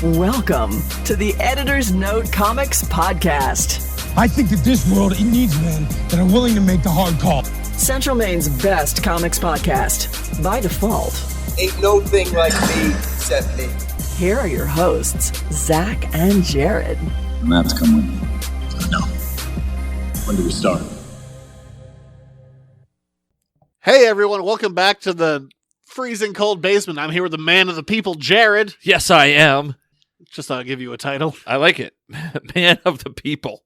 Welcome to the Editor's Note Comics Podcast. I think that this world, it needs men that are willing to make the hard call. Central Maine's best comics podcast, by default. Ain't no thing like me, Seth Lee. Here are your hosts, Zach and Jared. Maps come with me. No. When do we start? Hey everyone, welcome back to the freezing cold basement. I'm here with the man of the people, Jared. Yes, I am. Just thought I'd give you a title. I like it. Man of the people.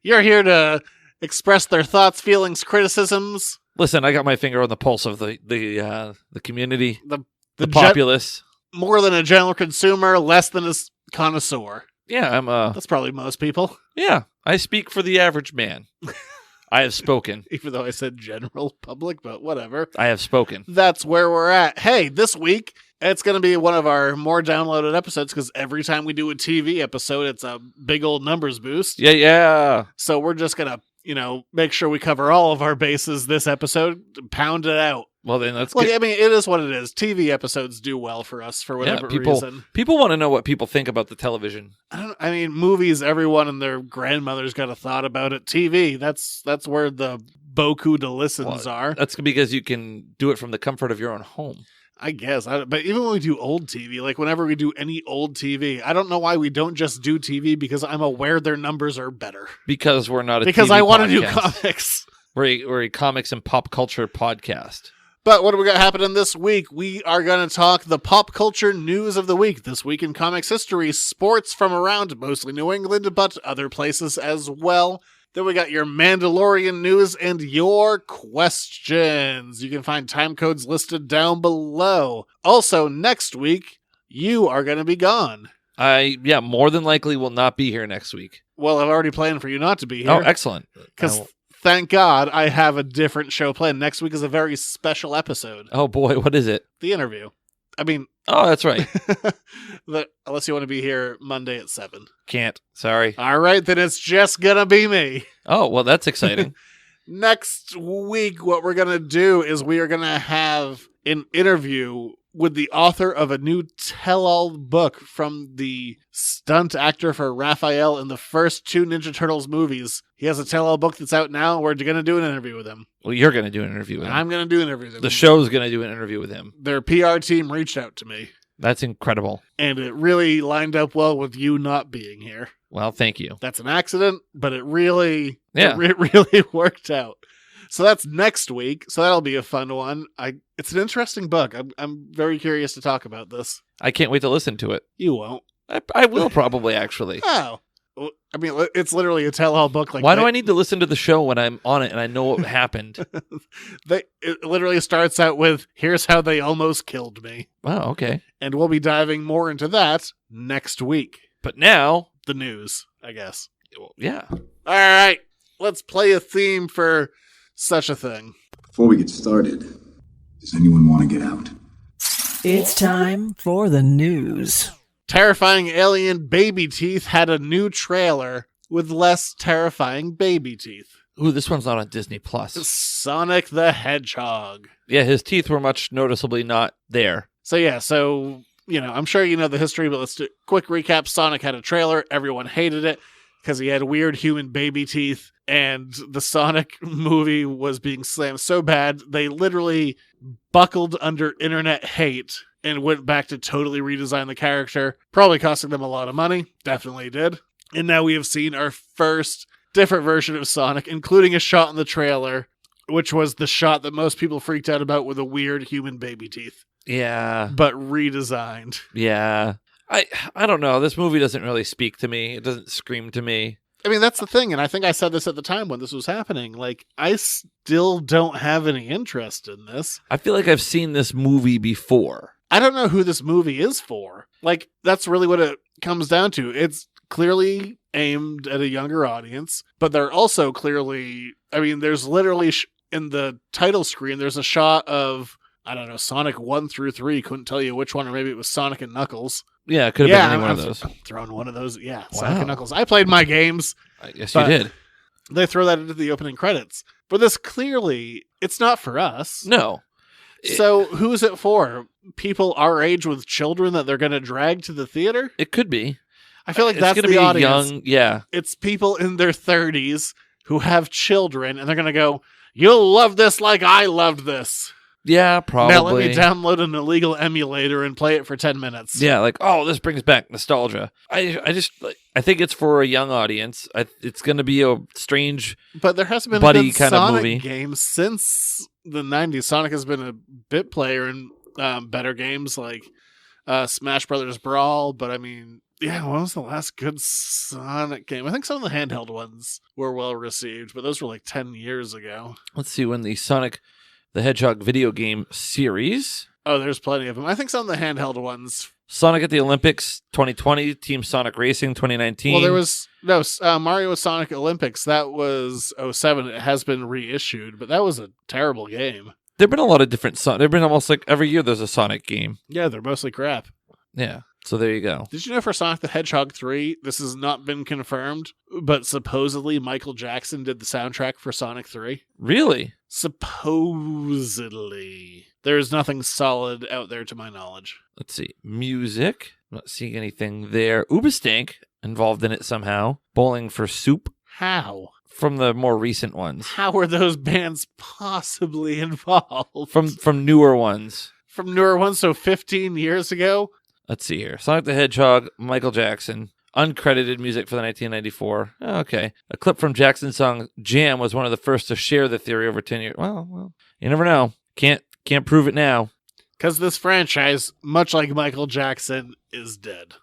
You're here to express their thoughts, feelings, criticisms. Listen, I got my finger on the pulse of the community, the gen- populace. More than a general consumer, less than a connoisseur. Yeah, I'm That's probably most people. Yeah, I speak for the average man. I have spoken. Even though I said general public, but whatever. I have spoken. That's where we're at. Hey, this week, it's going to be one of our more downloaded episodes because every time we do a TV episode, it's a big old numbers boost. Yeah. So we're just going to, make sure we cover all of our bases this episode, pound it out. Well, then let's I mean, it is what it is. TV episodes do well for us for whatever reason. People want to know what people think about the television. I mean, movies, everyone and their grandmother's got a thought about it. TV, that's where the beaucoup de listens are. That's because you can do it from the comfort of your own home. I guess. But even when we do old TV, like whenever we do any old TV, I don't know why we don't just do TV because I'm aware their numbers are better. Because we're not a Because TV I want to do podcast. comics. We're a comics and pop culture podcast. But what do we got happening this week? We are going to talk the pop culture news of the week. This week in comics history, sports from around mostly New England, but other places as well. Then we got your Mandalorian news and your questions. You can find time codes listed down below. Also, next week, you are going to be gone. More than likely will not be here next week. Well, I've already planned for you not to be here. Oh, excellent. Because thank God I have a different show planned. Next week is a very special episode. Oh boy, what is it? The interview. I mean... Oh, that's right. Unless you want to be here Monday at 7. Can't. Sorry. All right, then it's just going to be me. Oh, well, that's exciting. Next week, what we're going to do is we are going to have an interview with the author of a new tell-all book from the stunt actor for Raphael in the first 2 Ninja Turtles movies. He has a tell-all book that's out now. We're going to do an interview with him. Well, you're going to do an interview with him. I'm going to do an interview with him. The show's going to do an interview with him. Their PR team reached out to me. That's incredible. And it really lined up well with you not being here. Well, thank you. That's an accident, but it really, it really worked out. So that's next week. So that'll be a fun one. It's an interesting book. I'm very curious to talk about this. I can't wait to listen to it. You won't. I will probably, actually. Oh. I mean, it's literally a tell-all book. Why do I need to listen to the show when I'm on it and I know what happened? It literally starts out with, here's how they almost killed me. Oh, okay. And we'll be diving more into that next week. But now... The news, I guess. Yeah. All right. Let's play a theme for such a thing. Before we get started, does anyone want to get out? It's time for the news. Terrifying Alien Baby Teeth had a new trailer with less terrifying baby teeth. Ooh, this one's not on Disney+. Sonic the Hedgehog. Yeah, his teeth were much noticeably not there. So, I'm sure you know the history, but let's do a quick recap. Sonic had a trailer. Everyone hated it because he had weird human baby teeth, and the Sonic movie was being slammed so bad, they literally buckled under internet hate and went back to totally redesign the character, probably costing them a lot of money. Definitely did. And now we have seen our first different version of Sonic, including a shot in the trailer, which was the shot that most people freaked out about with the weird human baby teeth. Yeah. But redesigned. Yeah. I don't know. This movie doesn't really speak to me. It doesn't scream to me. I mean, that's the thing, and I think I said this at the time when this was happening. Like, I still don't have any interest in this. I feel like I've seen this movie before. I don't know who this movie is for. Like, that's really what it comes down to. It's clearly aimed at a younger audience, but they're also clearly... I mean, there's literally, in the title screen, there's a shot of, I don't know, Sonic 1 through 3. Couldn't tell you which one, or maybe it was Sonic and Knuckles. Yeah, it could have been any one of those. I'm throwing one of those. Yeah, Sonic and Knuckles. I played my games. Yes, you did. They throw that into the opening credits. But this clearly, it's not for us. No. So who's it for? People our age with children that they're going to drag to the theater? It could be. I feel like It's that's gonna the be audience. young. Yeah. It's people in their 30s who have children, and they're going to go, you'll love this like I loved this. Yeah, probably. Now let me download an illegal emulator and play it for 10 minutes. Yeah, like, oh, this brings back nostalgia. I think it's for a young audience. It's going to be a strange, But there hasn't been buddy a good kind of Sonic movie. game since the 90s. Sonic has been a bit player in better games like Smash Brothers Brawl, but I mean, yeah, when was the last good Sonic game? I think some of the handheld ones were well received, but those were like 10 years ago. Let's see when the Sonic the Hedgehog video game series. Oh, there's plenty of them. I think some of the handheld ones. Sonic at the Olympics 2020, Team Sonic Racing 2019. Well, there was Mario Sonic Olympics. That was 07. It has been reissued, but that was a terrible game. There've been a lot of different Sonic. There've been almost like every year there's a Sonic game. Yeah, they're mostly crap. Yeah. So there you go. Did you know for Sonic the Hedgehog 3, this has not been confirmed, but supposedly Michael Jackson did the soundtrack for Sonic 3? Really? Supposedly. There's nothing solid out there to my knowledge. Let's see. Music. Not seeing anything there. Uberstank involved in it somehow. Bowling for Soup How? from the more recent ones. How are those bands possibly involved? From newer ones. From newer ones, so 15 years ago? Let's see here. Sonic the Hedgehog, Michael Jackson. Uncredited music for the 1994. Oh, okay. A clip from Jackson's song Jam was one of the first to share the theory over 10 years. Well, you never know. Can't prove it now. Because this franchise, much like Michael Jackson, is dead.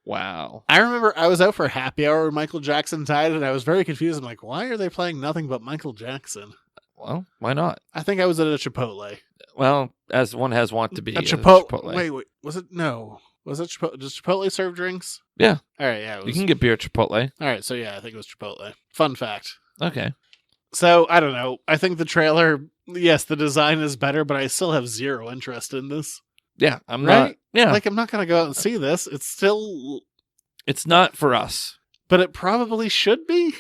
Wow. I remember I was out for happy hour when Michael Jackson died, and I was very confused. I'm like, why are they playing nothing but Michael Jackson? Well, why not? I think I was at a Chipotle. Well, as one has want to be. A at Chipotle. Wait, was it? No. Was it Chipotle? Does Chipotle serve drinks? Yeah. All right, yeah. It was. You can get beer at Chipotle. All right, so yeah, I think it was Chipotle. Fun fact. Okay. So, I don't know. I think the trailer, yes, the design is better, but I still have zero interest in this. Yeah, I'm Right? not. Yeah. Like, I'm not going to go out and see this. It's still... It's not for us. But it probably should be.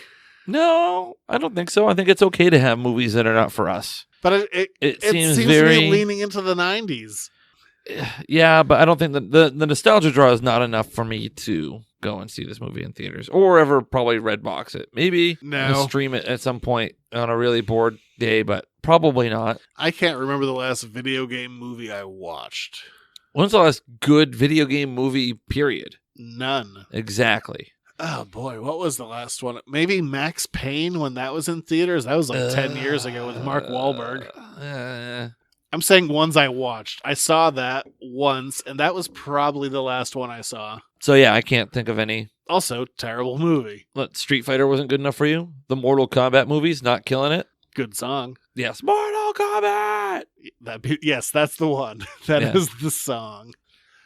No, I don't think so. I think it's okay to have movies that are not for us. But it seems seems very to be leaning into the 90s. Yeah, but I don't think the nostalgia draw is not enough for me to go and see this movie in theaters or ever probably Redbox it. Maybe No. stream it at some point on a really bored day, but probably not. I can't remember the last video game movie I watched. When's the last good video game movie, period? None. Exactly. Oh boy, what was the last one? Maybe Max Payne when that was in theaters? That was like 10 years ago with Mark Wahlberg. I'm saying ones I watched. I saw that once, and that was probably the last one I saw. So yeah, I can't think of any. Also, terrible movie. What, Street Fighter wasn't good enough for you? The Mortal Kombat movies, not killing it? Good song. Yes, Mortal Kombat! Yes, that's the one. That Yeah. is the song.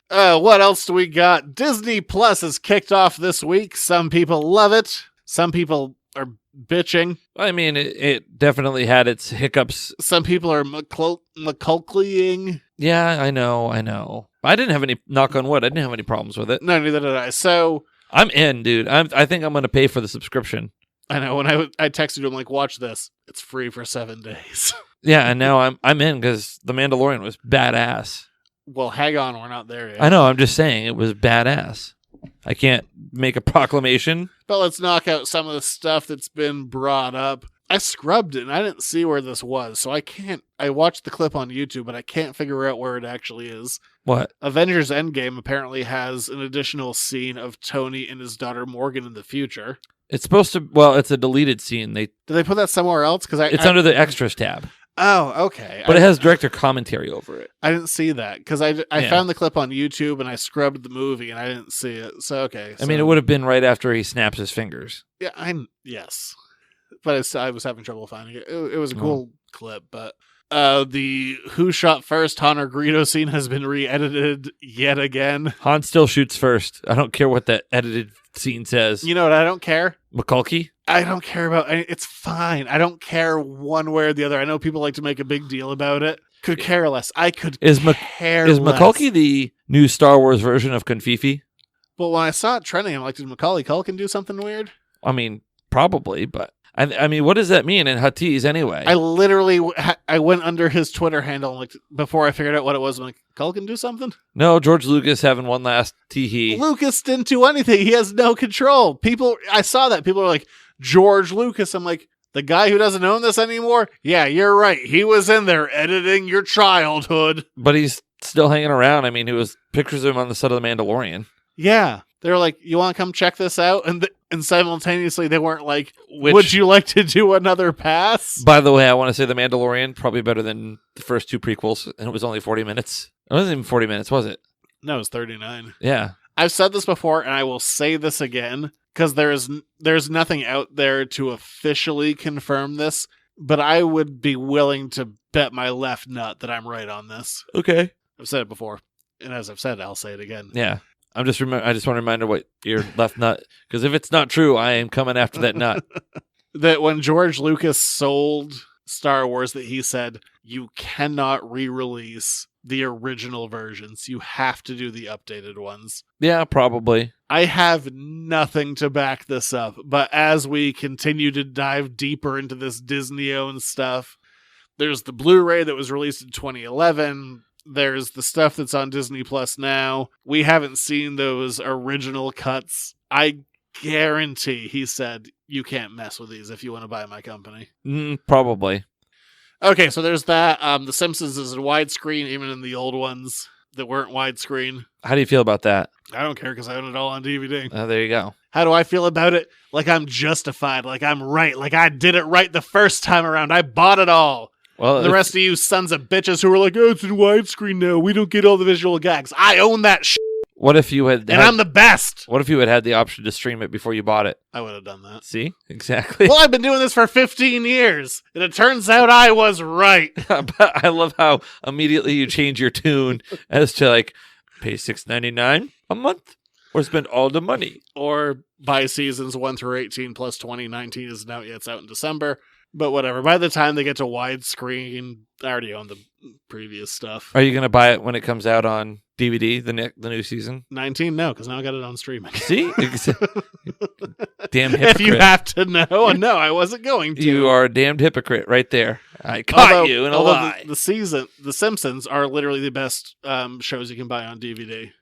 What else do we got? Disney Plus has kicked off this week. Some people love it. Some people are bitching. I mean, it definitely had its hiccups. Some people are McCulklying. Yeah, I know. I didn't have any, knock on wood, I didn't have any problems with it. No, neither did I. So, I'm in, dude. I think I'm going to pay for the subscription. I know, when I texted you, I'm like, watch this. It's free for 7 days. Yeah, and now I'm in because The Mandalorian was badass. Well, hang on, we're not there yet. I know, I'm just saying, it was badass. I can't make a proclamation. But let's knock out some of the stuff that's been brought up. I scrubbed it, and I didn't see where this was, so I watched the clip on YouTube, but I can't figure out where it actually is. What? Avengers Endgame apparently has an additional scene of Tony and his daughter Morgan in the future. It's supposed to, well, it's a deleted scene. Did they put that somewhere else? It's under the extras tab. Oh, okay. But it has director commentary over it. I didn't see that because I found the clip on YouTube and I scrubbed the movie and I didn't see it. So, okay. I mean, it would have been right after he snaps his fingers. Yeah, yes. But I was having trouble finding it. It was a cool clip, but the Who Shot First Hunter Greedo scene has been re-edited yet again. Han still shoots first. I don't care what that edited scene says. You know what? I don't care. McCulkey? I don't care about it's fine. I don't care one way or the other. I know people like to make a big deal about it. Could care less. I could care less. Is McCulkey the new Star Wars version of Confifi? Well, when I saw it trending, I'm like, did Macaulay Culkin do something weird? I mean, probably, but I mean, what does that mean in Huttese anyway? I literally I went under his Twitter handle and looked before I figured out what it was. I'm like, Culkin do something? No, George Lucas having one last tee-hee. Lucas didn't do anything. He has no control. I saw that. People are like, George Lucas. I'm like, the guy who doesn't own this anymore? Yeah, you're right. He was in there editing your childhood. But he's still hanging around. I mean, it was pictures of him on the set of The Mandalorian. Yeah. They're like, you want to come check this out? And simultaneously, they weren't like, would you like to do another pass? By the way, I want to say The Mandalorian, probably better than the first two prequels, and it was only 40 minutes. It wasn't even 40 minutes, was it? No, it was 39. Yeah. I've said this before, and I will say this again, because there's nothing out there to officially confirm this, but I would be willing to bet my left nut that I'm right on this. Okay. I've said it before, and as I've said, I'll say it again. Yeah. I just want to remind her what your left nut, because if it's not true, I am coming after that nut. That when George Lucas sold Star Wars, that he said, you cannot re-release the original versions. You have to do the updated ones. Yeah, probably. I have nothing to back this up, but as we continue to dive deeper into this Disney-owned stuff, there's the Blu-ray that was released in 2011. There's the stuff that's on Disney Plus now. We haven't seen those original cuts. I guarantee he said, you can't mess with these if you want to buy my company. Probably. Okay, so there's that. The Simpsons is in widescreen, even in the old ones that weren't widescreen. How do you feel about that? I don't care because I own it all on DVD. There you go. How do I feel about it? Like I'm justified, like I'm right, like I did it right the first time around. I bought it all. Well, the rest of you sons of bitches who were like, oh, it's in widescreen now. We don't get all the visual gags. I own that shit. What if you had... And I'm the best. What if you had the option to stream it before you bought it? I would have done that. See? Exactly. Well, I've been doing this for 15 years, and it turns out I was right. But I love how immediately you change your tune as to like, pay $6.99 a month or spend all the money. Or buy seasons 1 through 18 plus 2019 isn't out yet. It's out in December. But whatever. By the time they get to widescreen, I already own the previous stuff. Are you going to buy it when it comes out on DVD, the new season? 19? No, because now I got it on streaming. See? Damn hypocrite. If you have to know, no, I wasn't going to. You are a damned hypocrite right there. I caught you in a lie. The Simpsons are literally the best shows you can buy on DVD.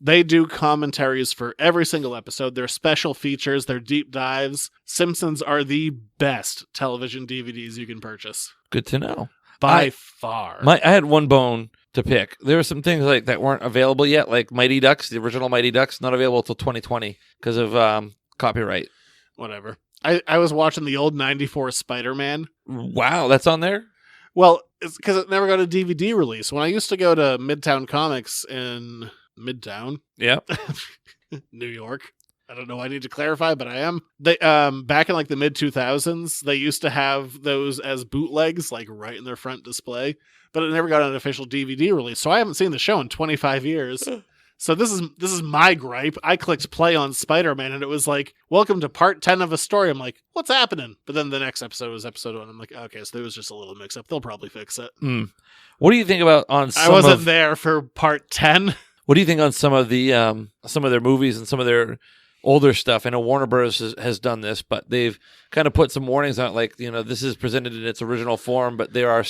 They do commentaries for every single episode. They're special features. They're deep dives. Simpsons are the best television DVDs you can purchase. Good to know. By far. I had one bone to pick. There were some things like that weren't available yet, like Mighty Ducks, the original Mighty Ducks, not available until 2020 because of copyright. Whatever. I was watching the old 94 Spider-Man. Wow, that's on there? Well, it's because it never got a DVD release. When I used to go to Midtown Comics in... Midtown. Yep. New York. I don't know why I need to clarify, but I am. They back in like the mid 2000s, they used to have those as bootlegs, like right in their front display, but it never got an official DVD release. So I haven't seen the show in 25 years. So this is my gripe. I clicked play on Spider-Man and it was like, welcome to part 10 of a story. I'm like, what's happening? But then the next episode was episode 1. I'm like, okay, so there was just a little mix up. They'll probably fix it. What do you think about on some I wasn't there for part 10. What do you think on some of their movies and some of their older stuff? I know Warner Bros. has done this, but they've kind of put some warnings on it, like, this is presented in its original form, but there are,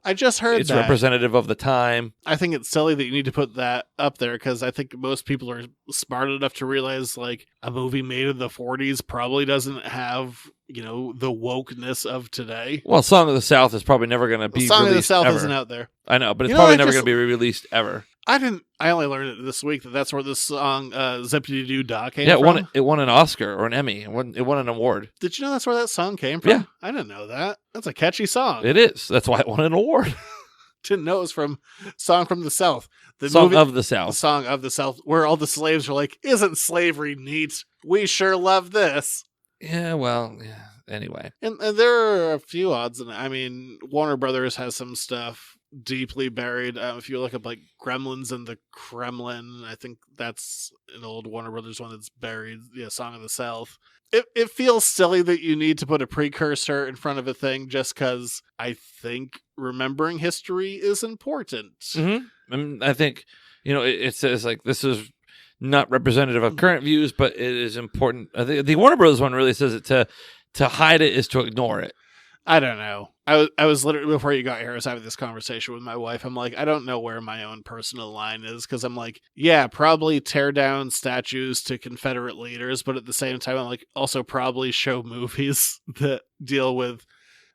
I just heard it's that. representative of the time. I think it's silly that you need to put that up there because I think most people are smart enough to realize, like, a movie made in the 40s probably doesn't have, the wokeness of today. Well, Song of the South is probably never going to be released Song of the South ever. Isn't out there. I know, but it's probably never going to be re-released ever. I only learned it this week that's where this song Zippity-Doo-Dah came from. Yeah, it won an Oscar or an Emmy. It won an award. Did you know that's where that song came from? Yeah. I didn't know that. That's a catchy song. It is. That's why it won an award. Didn't know it was from Song from the South. The Song of the South. The Song of the South, where all the slaves were like, isn't slavery neat? We sure love this. Yeah, well, yeah. Anyway. And there are a few odds. And I mean, Warner Brothers has some stuff deeply buried. If you look up like Gremlins and the Kremlin, I think that's an old Warner Brothers one that's buried. Yeah, Song of the South. It feels silly that you need to put a precursor in front of a thing just because I think remembering history is important. Mm-hmm. I think, it says like this is not representative of current views, but it is important. I think the Warner Brothers one really says it to To hide it is to ignore it. I don't know. I was literally, before you got here, I was having this conversation with my wife. I'm like, I don't know where my own personal line is, because I'm like, yeah, probably tear down statues to Confederate leaders, but at the same time, I'm like, also probably show movies that deal with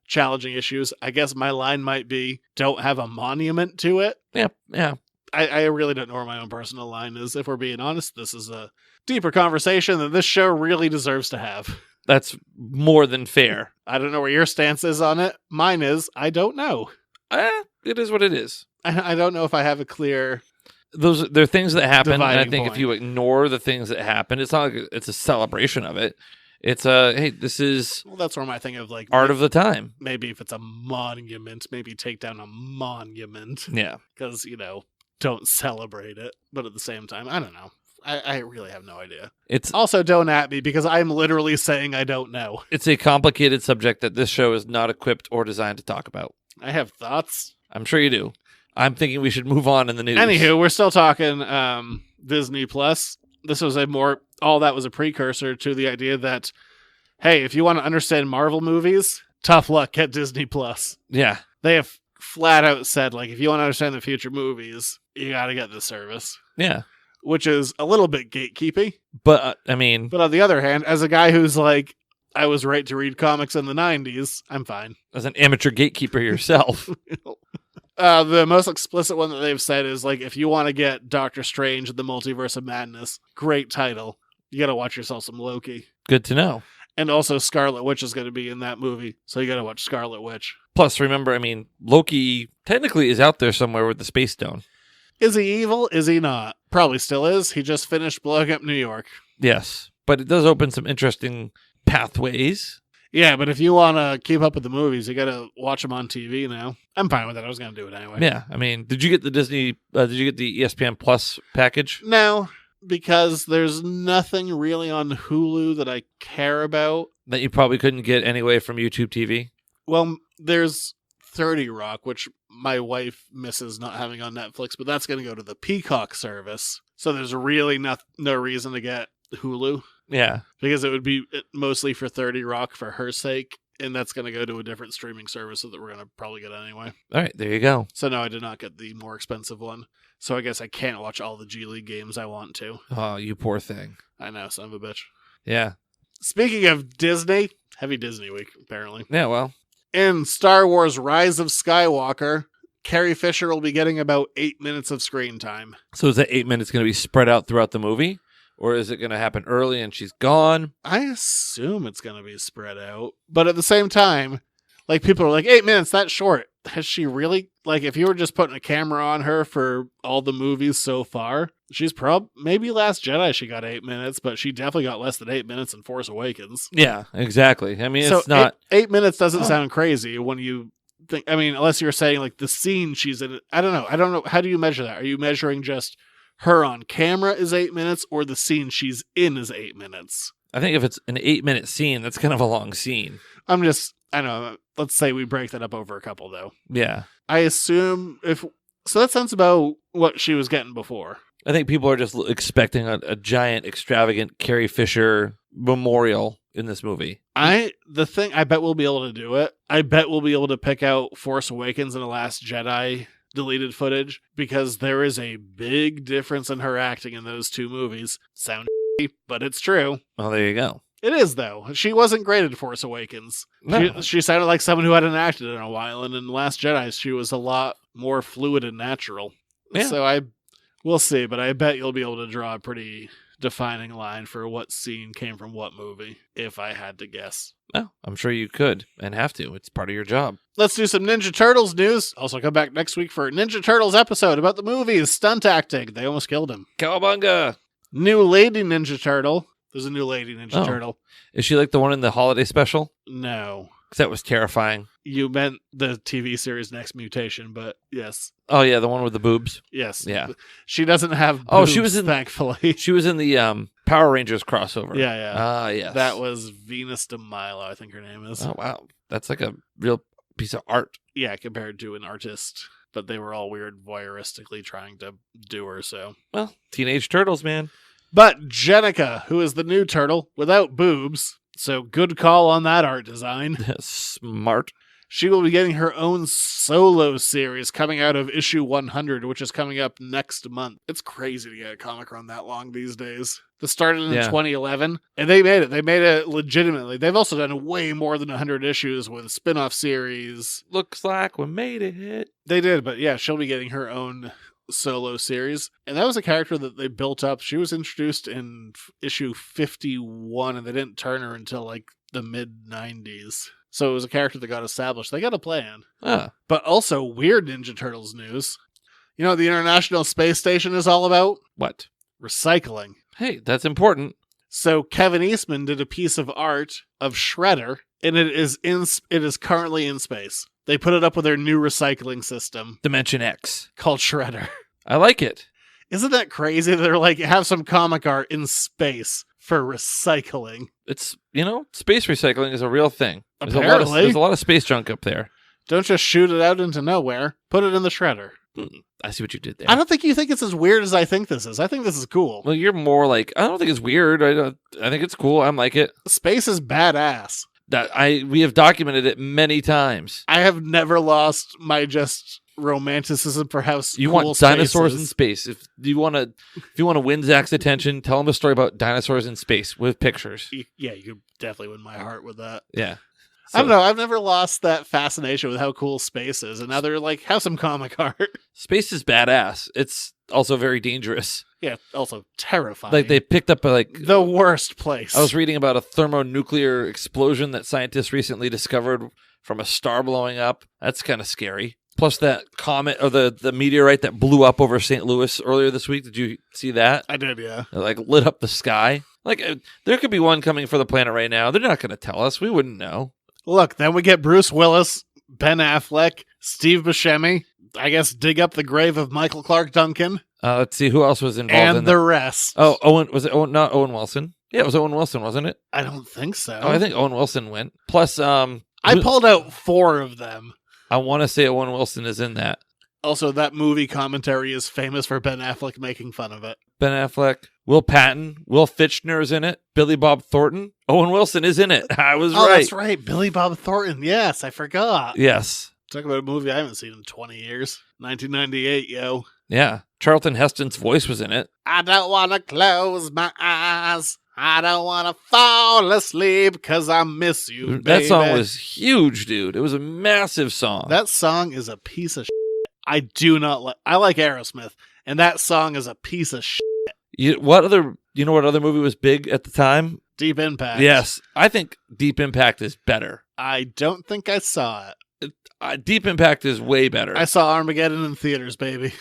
challenging issues. I guess my line might be, don't have a monument to it. Yeah. I really don't know where my own personal line is. If we're being honest, this is a deeper conversation that this show really deserves to have. That's more than fair. I don't know where your stance is on it. Mine is, I don't know. It is what it is. I don't know if I have a clear... They're things that happen, and I dividing think point. if you ignore the things that happen, it's not like it's a celebration of it. It's hey, this is Well, that's where my thing of like... art of the time. Maybe if it's a monument, maybe take down a monument. Yeah. Because, don't celebrate it. But at the same time, I don't know. I really have no idea. It's Also, don't at me, because I'm literally saying I don't know. It's a complicated subject that this show is not equipped or designed to talk about. I have thoughts. I'm sure you do. I'm thinking we should move on in the news. Anywho, we're still talking Disney Plus. This was all that was a precursor to the idea that, hey, if you want to understand Marvel movies, tough luck, get Disney Plus. Yeah. They have flat out said, like, if you want to understand the future movies, you got to get this service. Yeah. Which is a little bit gatekeepy. But, I mean... But on the other hand, as a guy who's like, I was right to read comics in the 90s, I'm fine. As an amateur gatekeeper yourself. The most explicit one that they've said is, like, if you want to get Doctor Strange and the Multiverse of Madness, great title. You got to watch yourself some Loki. Good to know. And also Scarlet Witch is going to be in that movie, so you got to watch Scarlet Witch. Plus, remember, I mean, Loki technically is out there somewhere with the Space Stone. Is he evil? Is he not? Probably still is. He just finished blowing up New York. Yes. But it does open some interesting pathways. Yeah, but if you want to keep up with the movies, you got to watch them on TV now. I'm fine with that. I was going to do it anyway. Yeah. I mean, did you get the ESPN Plus package? No, because there's nothing really on Hulu that I care about. That you probably couldn't get anyway from YouTube TV? Well, there's 30 Rock, which my wife misses not having on Netflix, but that's going to go to the Peacock service. So there's really no reason to get Hulu. Yeah. Because it would be mostly for 30 Rock for her sake, and that's going to go to a different streaming service that we're going to probably get anyway. All right, there you go. So no, I did not get the more expensive one. So I guess I can't watch all the G League games I want to. Oh, you poor thing. I know, son of a bitch. Yeah. Speaking of Disney, heavy Disney week, apparently. Yeah, well. In Star Wars Rise of Skywalker, Carrie Fisher will be getting about 8 minutes of screen time. So is that 8 minutes going to be spread out throughout the movie? Or is it going to happen early and she's gone? I assume it's going to be spread out. But at the same time, like, people are like, 8 minutes, that's short. Has she really, like, if you were just putting a camera on her for all the movies so far, she's maybe Last Jedi she got 8 minutes, but she definitely got less than 8 minutes in Force Awakens. Yeah, exactly. I mean, So it's not... 8 minutes doesn't sound crazy when you think, I mean, unless you're saying, like, the scene she's in. I don't know. How do you measure that? Are you measuring just her on camera is 8 minutes, or the scene she's in is 8 minutes? I think if it's an 8 minute scene, that's kind of a long scene. I don't know. Let's say we break that up over a couple, though. Yeah. I assume so that sounds about what she was getting before. I think people are just expecting a giant, extravagant Carrie Fisher memorial in this movie. I bet we'll be able to do it. I bet we'll be able to pick out Force Awakens and The Last Jedi deleted footage, because there is a big difference in her acting in those two movies. Sound but it's true. Oh, there you go. It is, though. She wasn't great at Force Awakens. No. She sounded like someone who hadn't acted in a while, and in Last Jedi, she was a lot more fluid and natural. Yeah. So we'll see, but I bet you'll be able to draw a pretty defining line for what scene came from what movie, if I had to guess. No, I'm sure you could and have to. It's part of your job. Let's do some Ninja Turtles news. Also come back next week for a Ninja Turtles episode about the movies, stunt acting. They almost killed him. Cowabunga! New Lady Ninja Turtle. There's a new Lady Ninja Oh. Turtle. Is she like the one in the holiday special? No. Because that was terrifying. You meant the TV series Next Mutation, but yes. Oh, yeah, the one with the boobs. Yes. Yeah. She doesn't have boobs, Oh, she was in- thankfully. She was in the Power Rangers crossover. Yeah, yeah. Ah, yes. That was Venus de Milo, I think her name is. Oh, wow. That's like a real piece of art. Yeah, compared to an artist. But they were all weird voyeuristically trying to do her, so. Well, Teenage Turtles, man. But Jenica, who is the new turtle without boobs, So good call on that art design. Smart. She will be getting her own solo series coming out of issue 100, which is coming up next month. It's crazy to get a comic run that long these days. This started in 2011, and they made it. They made it legitimately. They've also done way more than 100 issues with spin-off series. Looks like we made it. They did, but yeah, she'll be getting her own solo series. And that was a character that they built up. She was introduced in issue 51, and they didn't turn her until like the mid-90s. So it was a character that got established. They got a plan. But also, weird Ninja Turtles news. You know what the International Space Station is all about? What? Recycling. Hey, that's important. So Kevin Eastman did a piece of art of Shredder, and it is currently in space. They put it up with their new recycling system. Dimension X. Called Shredder. I like it. Isn't that crazy? They're like, have some comic art in space for recycling. It's, space recycling is a real thing. Apparently. There's a lot of space junk up there. Don't just shoot it out into nowhere. Put it in the shredder. I see what you did there. I don't think you think it's as weird as I think this is. I think this is cool. Well, you're more like, I don't think it's weird. I think it's cool. I like it. Space is badass. We have documented it many times. I have never lost my just romanticism for how you cool want dinosaurs in space. If you want to win Zach's attention, tell him a story about dinosaurs in space with pictures. Yeah, you could definitely win my heart with that. Yeah. So, I don't know. I've never lost that fascination with how cool space is. And now they're like, have some comic art. Space is badass. It's also very dangerous. Yeah, also terrifying. Like they picked up the worst place. I was reading about a thermonuclear explosion that scientists recently discovered from a star blowing up. That's kind of scary. Plus that comet or the meteorite that blew up over St. Louis earlier this week. Did you see that? I did, yeah. It lit up the sky. There could be one coming for the planet right now. They're not going to tell us. We wouldn't know. Look, then we get Bruce Willis, Ben Affleck, Steve Buscemi. I guess dig up the grave of Michael Clark Duncan. Let's see who else was involved and in the rest. Oh, Owen was it? Owen, not Owen Wilson. Yeah, it was Owen Wilson, wasn't it? I don't think so. Oh, I think Owen Wilson went. Plus, I pulled out 4 of them. I want to say Owen Wilson is in that. Also, that movie commentary is famous for Ben Affleck making fun of it. Ben Affleck, Will Patton, Will Fitchner is in it, Billy Bob Thornton. Owen Wilson is in it. I was right. Oh, that's right. Billy Bob Thornton. Yes, I forgot. Yes. Talk about a movie I haven't seen in 20 years. 1998, yo. Yeah. Charlton Heston's voice was in it. I don't want to close my eyes. I don't want to fall asleep because I miss you, baby. That song was huge, dude. It was a massive song. That song is a piece of shit. I do not like... I like Aerosmith, and that song is a piece of shit. You know what other movie was big at the time? Deep Impact. Yes. I think Deep Impact is better. I don't think I saw it. Deep Impact is way better. I saw Armageddon in theaters, baby.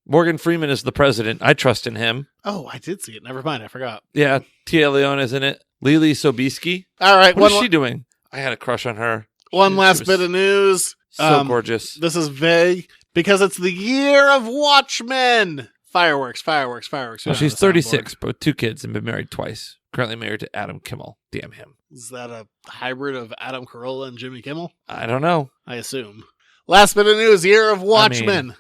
Morgan Freeman is the president. I trust in him. Oh, I did see it. Never mind. I forgot. Yeah. Tia Leone is in it. Lily Sobieski. All right. What is she doing? I had a crush on her. One last bit of news. So gorgeous. This is vague because it's the year of Watchmen. Fireworks. Well, she's 36, but with 2 kids and been married twice. Currently married to Adam Kimmel. Damn him. Is that a hybrid of Adam Carolla and Jimmy Kimmel? I don't know. I assume. Last bit of news. Year of Watchmen. Wow.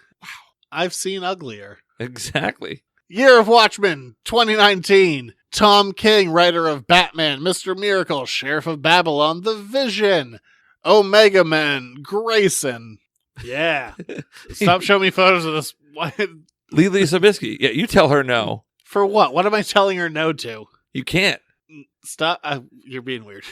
I've seen uglier. Exactly. Year of Watchmen 2019. Tom King, writer of Batman, Mr. Miracle, Sheriff of Babylon, The Vision, Omega Man, Grayson. Yeah. Stop showing me photos of this. Lily Sobieski. Yeah, you tell her no. For what? What am I telling her no to? You can't. Stop. You're being weird.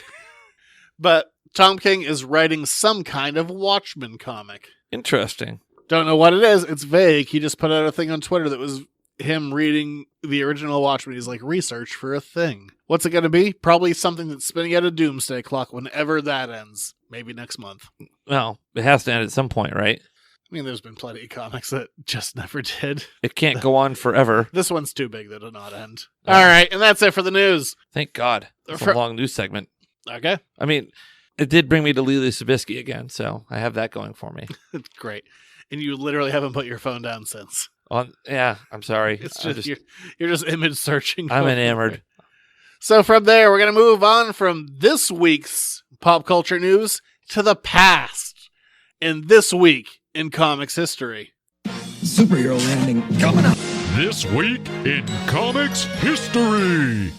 But Tom King is writing some kind of Watchmen comic. Interesting. Don't know what it is. It's vague. He just put out a thing on Twitter that was him reading the original Watchmen. He's like, research for a thing. What's it going to be? Probably something that's spinning out a doomsday clock whenever that ends. Maybe next month. Well, it has to end at some point, right? I mean, there's been plenty of comics that just never did. It can't go on forever. This one's too big to not end. All right, and that's it for the news. Thank God. It's a long news segment. Okay. I mean, it did bring me to Lily Sobieski again, so I have that going for me. Great. And you literally haven't put your phone down since. Yeah, I'm sorry. It's just you're just image searching. I'm enamored. So from there, we're going to move on from this week's pop culture news to the past. And this week in comics history. Superhero landing coming up. This week in comics history.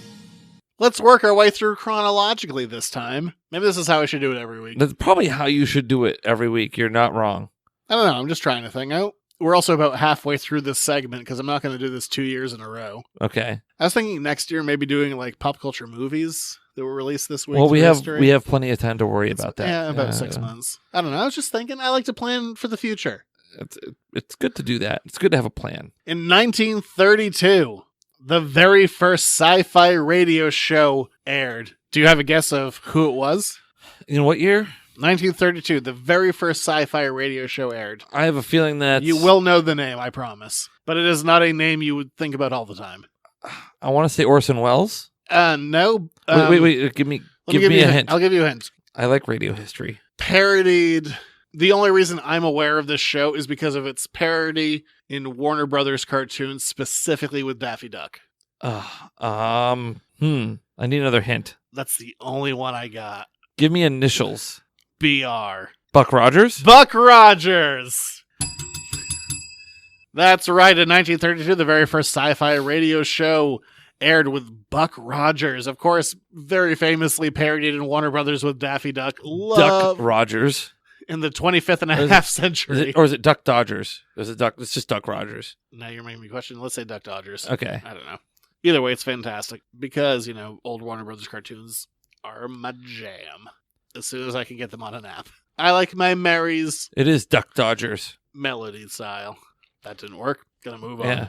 Let's work our way through chronologically this time. Maybe this is how I should do it every week. That's probably how you should do it every week. You're not wrong. I don't know. I'm just trying to think out. We're also about halfway through this segment because I'm not going to do this 2 years in a row. Okay. I was thinking next year maybe doing like pop culture movies that were released this week. Well, we history. have plenty of time to worry about that. Yeah, about 6 months. I don't know. I was just thinking I like to plan for the future. It's good to do that. It's good to have a plan. In 1932, the very first sci-fi radio show aired. Do you have a guess of who it was? In what year? 1932, the very first sci-fi radio show aired. I have a feeling that You will know the name, I promise. But it is not a name you would think about all the time. I want to say Orson Welles. No. Wait. Give me a hint. I'll give you a hint. I like radio history. Parodied. The only reason I'm aware of this show is because of its parody in Warner Brothers cartoons, specifically with Daffy Duck. I need another hint. That's the only one I got. Give me initials. BR. Buck Rogers? Buck Rogers! That's right. In 1932, the very first sci-fi radio show aired with Buck Rogers. Of course, very famously parodied in Warner Brothers with Daffy Duck. Duck Rogers. In the 25th and a half century. Or is it Duck Dodgers? It's just Duck Rogers. Now you're making me question. Let's say Duck Dodgers. Okay. I don't know. Either way, it's fantastic because, old Warner Brothers cartoons are my jam. As soon as I can get them on an app. I like my Mary's It is Duck Dodgers. melody style. That didn't work. Gonna move on. Yeah.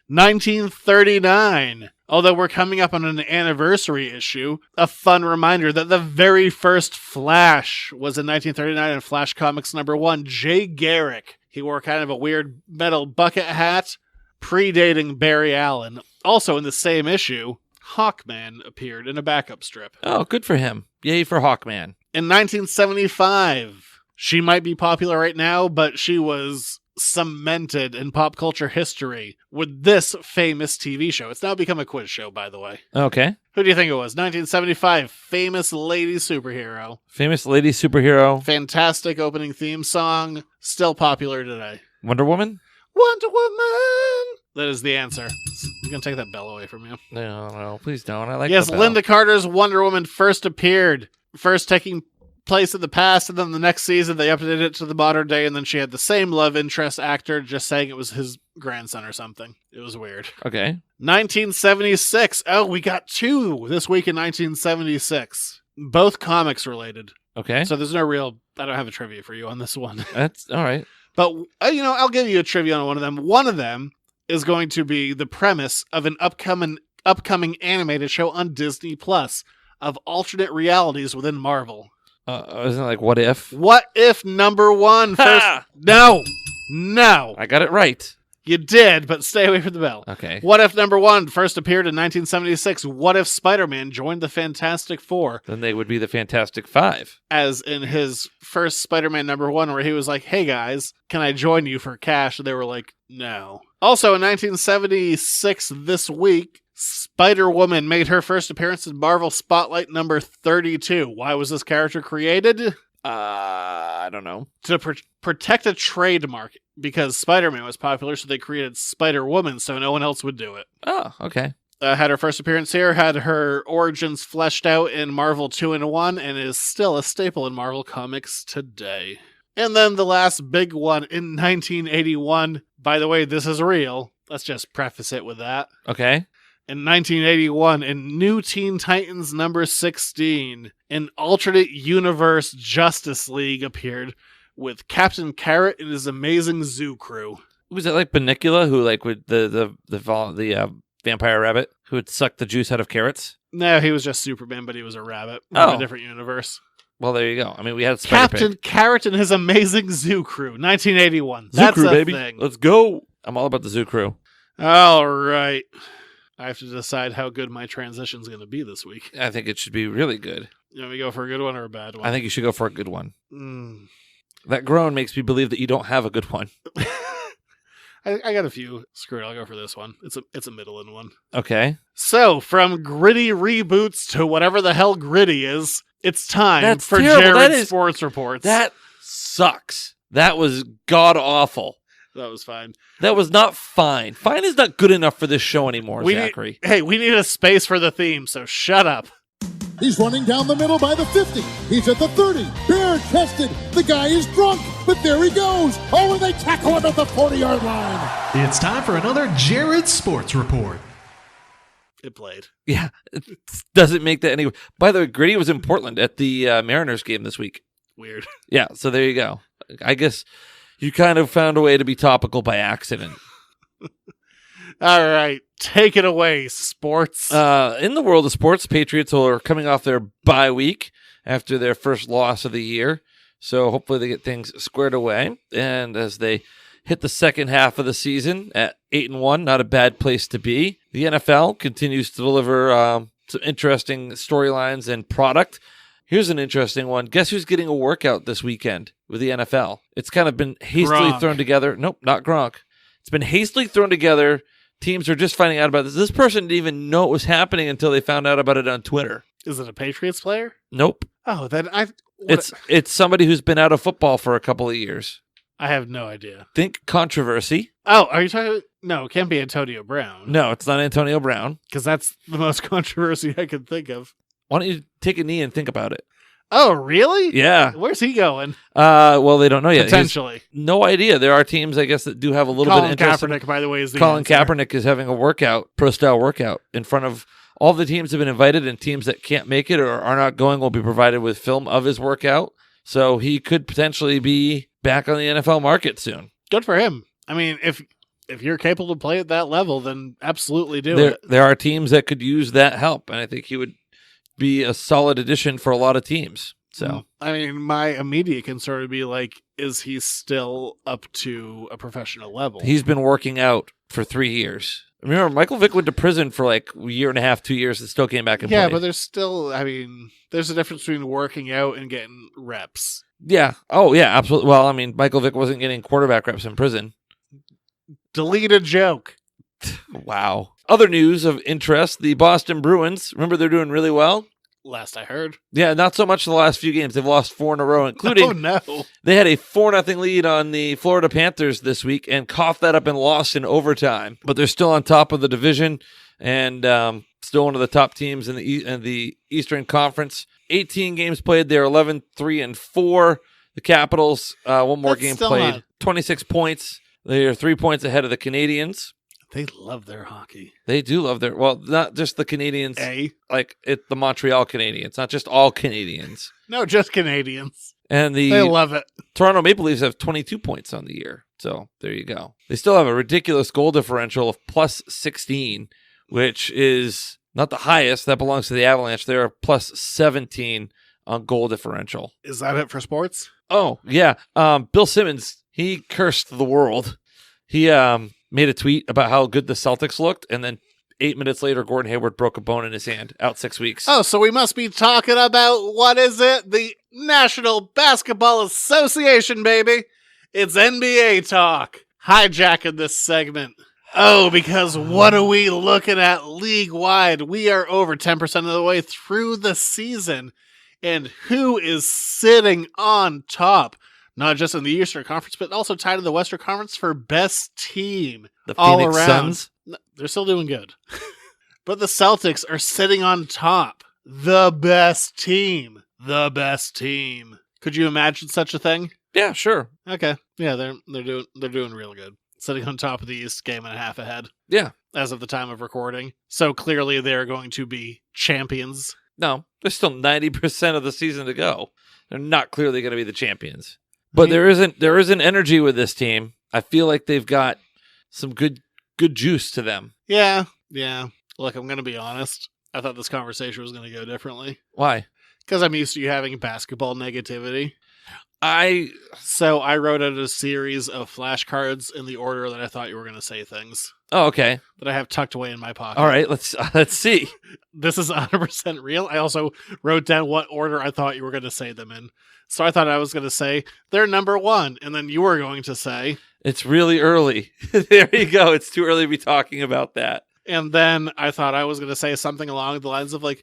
1939. Although we're coming up on an anniversary issue, a fun reminder that the very first Flash was in 1939 in Flash Comics #1. Jay Garrick. He wore kind of a weird metal bucket hat, predating Barry Allen. Also in the same issue, Hawkman appeared in a backup strip. Oh, good for him. Yay for Hawkman. In 1975, she might be popular right now, but she was cemented in pop culture history with this famous TV show. It's now become a quiz show, by the way. Okay. Who do you think it was? 1975, famous lady superhero. Famous lady superhero. Fantastic opening theme song, still popular today. Wonder Woman? Wonder Woman! That is the answer. I'm going to take that bell away from you. No, please don't. I like Yes, the bell. Linda Carter's Wonder Woman first appeared. First taking place in the past, and then the next season they updated it to the modern day, and then she had the same love interest actor just saying it was his grandson or something. It was weird. Okay. 1976. Oh, we got two this week in 1976. Both comics related. Okay. So there's no real... I don't have a trivia for you on this one. That's all right. But, I'll give you a trivia on one of them. One of them is going to be the premise of an upcoming animated show on Disney Plus of alternate realities within Marvel. Isn't it like What If? What if #1 first... No. I got it right. You did, but stay away from the bell. Okay. What if #1 first appeared in 1976? What if Spider-Man joined the Fantastic Four? Then they would be the Fantastic Five. As in his first Spider-Man #1, where he was like, hey guys, can I join you for cash? And they were like, no. Also in 1976, this week, Spider-Woman made her first appearance in Marvel Spotlight number 32. Why was this character created? I don't know. To protect a trademark, because Spider-Man was popular, so they created Spider-Woman so no one else would do it. Oh, okay. Had her first appearance here, had her origins fleshed out in Marvel 2-in-1, and is still a staple in Marvel Comics today. And then the last big one in 1981. By the way, this is real. Let's just preface it with that. Okay. In 1981, in New Teen Titans #16, an alternate universe Justice League appeared with Captain Carrot and his amazing zoo crew. Was it like Bunnicula, who like would the vampire rabbit who would suck the juice out of carrots? No, he was just Superman, but he was a rabbit from a different universe. Well, there you go. I mean, we had Spider-Pig. Captain Carrot and his amazing zoo crew, 1981. Zoo That's crew, a baby. thing. Let's go. I'm all about the zoo crew. All right. I have to decide how good my transition's going to be this week. I think it should be really good. You want me to go for a good one or a bad one? I think you should go for a good one. Mm. That groan makes me believe that you don't have a good one. I got a few. Screw it, I'll go for this one. It's a middling one. Okay. So, from gritty reboots to whatever the hell gritty is, it's time for terrible. Jared's Sports Reports. That sucks. That was god-awful. That was fine. That was not fine. Fine is not good enough for this show anymore, We Zachary. we need a space for the theme, so shut up. He's running down the middle by the 50. He's at the 30. Bare-chested. The guy is drunk, but there he goes. Oh, and they tackle him at the 40-yard line. It's time for another Jared Sports Report. It played. Yeah, it doesn't make that any. By the way, Gritty was in Portland at the Mariners game this week. Weird. Yeah, so there you go. I guess you kind of found a way to be topical by accident. All right, take it away, sports. In the world of sports, Patriots are coming off their bye week after their first loss of the year. So hopefully they get things squared away. And as they hit the second half of the season at 8-1, not a bad place to be. The NFL continues to deliver some interesting storylines and product. Here's an interesting one. Guess who's getting a workout this weekend with the NFL? It's kind of been hastily thrown together. Nope, not Gronk. It's been hastily thrown together. Teams are just finding out about this. This person didn't even know it was happening until they found out about it on Twitter. Is it a Patriots player? Nope. Oh, then It's somebody who's been out of football for a couple of years. I have no idea. Think controversy. Oh, are you talking? No, it can't be Antonio Brown. No, it's not Antonio Brown. Because that's the most controversy I could think of. Why don't you take a knee and think about it? Oh, really? Yeah. Where's he going? Well, they don't know yet. Potentially. No idea. There are teams, I guess, that do have a little bit of interest. Kaepernick, by the way, is the Colin answer. Kaepernick is having a workout, pro-style workout, in front of all the teams that have been invited, and teams that can't make it or are not going will be provided with film of his workout. So he could potentially be back on the NFL market soon. Good for him. I mean, if you're capable to play at that level, then absolutely do it. There are teams that could use that help, and I think he would be a solid addition for a lot of teams. So, I mean, my immediate concern would be like, is he still up to a professional level? he's been working out for 3 years. Remember, Michael Vick went to prison for like a year and a half, 2 years, and still came back and yeah, played. but there's still, I mean, there's a difference between working out and getting reps. Yeah. Oh, yeah, absolutely. Well, I mean, Michael Vick wasn't getting quarterback reps in prison. Delete a joke. Wow. Other news of interest, the Boston Bruins, remember they're doing really well? Last I heard. Yeah, not so much the last few games. They've lost 4 in a row, including Oh, no. they had a 4-0 lead on the Florida Panthers this week and coughed that up and lost in overtime. But they're still on top of the division and still one of the top teams in the Eastern Conference. 18 games played. They're 11-3-4. The Capitals, one more That's game still played. not- 26 points. They are 3 points ahead of the Canadians. They love their hockey. They do love their, well, not just the Canadians, A? like the Montreal Canadiens, not just all Canadians. No, just Canadians. And the They love it. Toronto Maple Leafs have 22 points on the year. So there you go. They still have a ridiculous goal differential of plus 16, which is not the highest. That belongs to the Avalanche. They're plus 17 on goal differential. Is that it for sports? Oh, yeah. Bill Simmons, he cursed the world. He made a tweet about how good the Celtics looked, and then 8 minutes later, Gordon Hayward broke a bone in his hand, out 6 weeks. Oh, so we must be talking about, what is it? The National Basketball Association, baby. It's NBA talk. Hijacking this segment. Oh, because what are we looking at league-wide? We are over 10% of the way through the season. And who is sitting on top? Not just in the Eastern Conference, but also tied in the Western Conference for best team. The all Phoenix around. Suns? No, they're still doing good. But the Celtics are sitting on top. The best team. The best team. Could you imagine such a thing? Yeah, sure. Okay. Yeah, they're doing real good. Sitting on top of the East, game and a half ahead. Yeah. As of the time of recording. So clearly they're going to be champions. No, there's still 90% of the season to go. They're not clearly going to be the champions. But there isn't energy with this team. I feel like they've got some good juice to them. Yeah. Look, I'm going to be honest. I thought this conversation was going to go differently. Why? Because I'm used to you having basketball negativity. So I wrote out a series of flashcards in the order that I thought you were going to say things. Oh, okay. That I have tucked away in my pocket. All right, let's see. This is 100% real. I also wrote down what order I thought you were going to say them in. So I thought I was going to say, they're number one. And then you were going to say... It's really early. There you go. It's too early to be talking about that. And then I thought I was going to say something along the lines of like,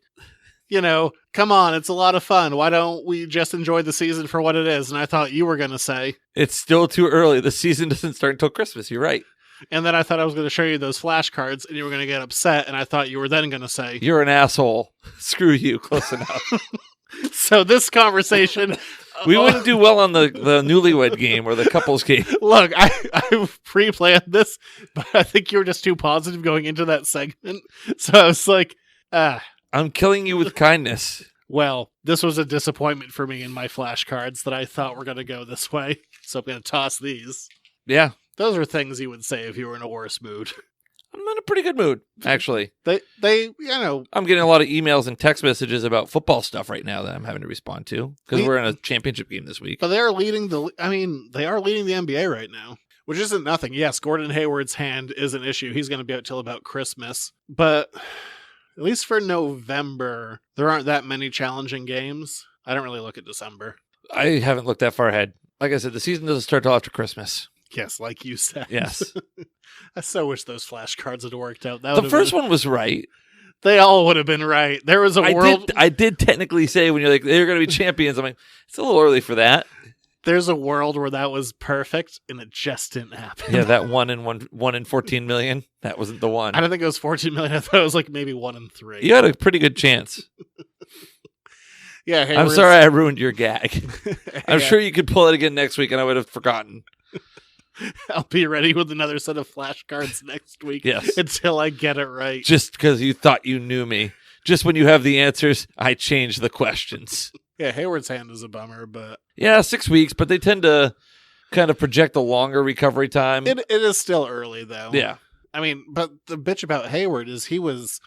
come on, it's a lot of fun. Why don't we just enjoy the season for what it is? And I thought you were going to say, it's still too early. The season doesn't start until Christmas. You're right. And then I thought I was going to show you those flashcards and you were going to get upset. And I thought you were then going to say, you're an asshole. Screw you. Close enough. So this conversation, we wouldn't do well on the newlywed game or the couples game. Look, I pre-planned this, but I think you were just too positive going into that segment. So I was like, I'm killing you with kindness. Well, this was a disappointment for me in my flashcards that I thought were going to go this way. So I'm going to toss these. Yeah. Those are things you would say if you were in a worse mood. I'm in a pretty good mood, actually. They, I'm getting a lot of emails and text messages about football stuff right now that I'm having to respond to because we're in a championship game this week. But they are leading the NBA right now, which isn't nothing. Yes, Gordon Hayward's hand is an issue. He's going to be out till about Christmas. But at least for November, there aren't that many challenging games. I don't really look at December. I haven't looked that far ahead. Like I said, the season doesn't start till after Christmas. Yes, like you said. Yes. I so wish those flashcards had worked out. The first one was right. They all would have been right. There was a world. I did technically say when you're like, they're going to be champions. I'm like, it's a little early for that. There's a world where that was perfect, and it just didn't happen. Yeah, that 1 in 14 million. That wasn't the one. I don't think it was 14 million. I thought it was like maybe 1 in 3. You had a pretty good chance. Yeah, I'm sorry I ruined your gag. I'm sure you could pull it again next week, and I would have forgotten. I'll be ready with another set of flashcards next week. Yes. Until I get it right. Just because you thought you knew me. Just when you have the answers, I change the questions. Yeah, Hayward's hand is a bummer, but... Yeah, 6 weeks, but they tend to kind of project a longer recovery time. It is still early, though. Yeah. I mean, but the bitch about Hayward is he was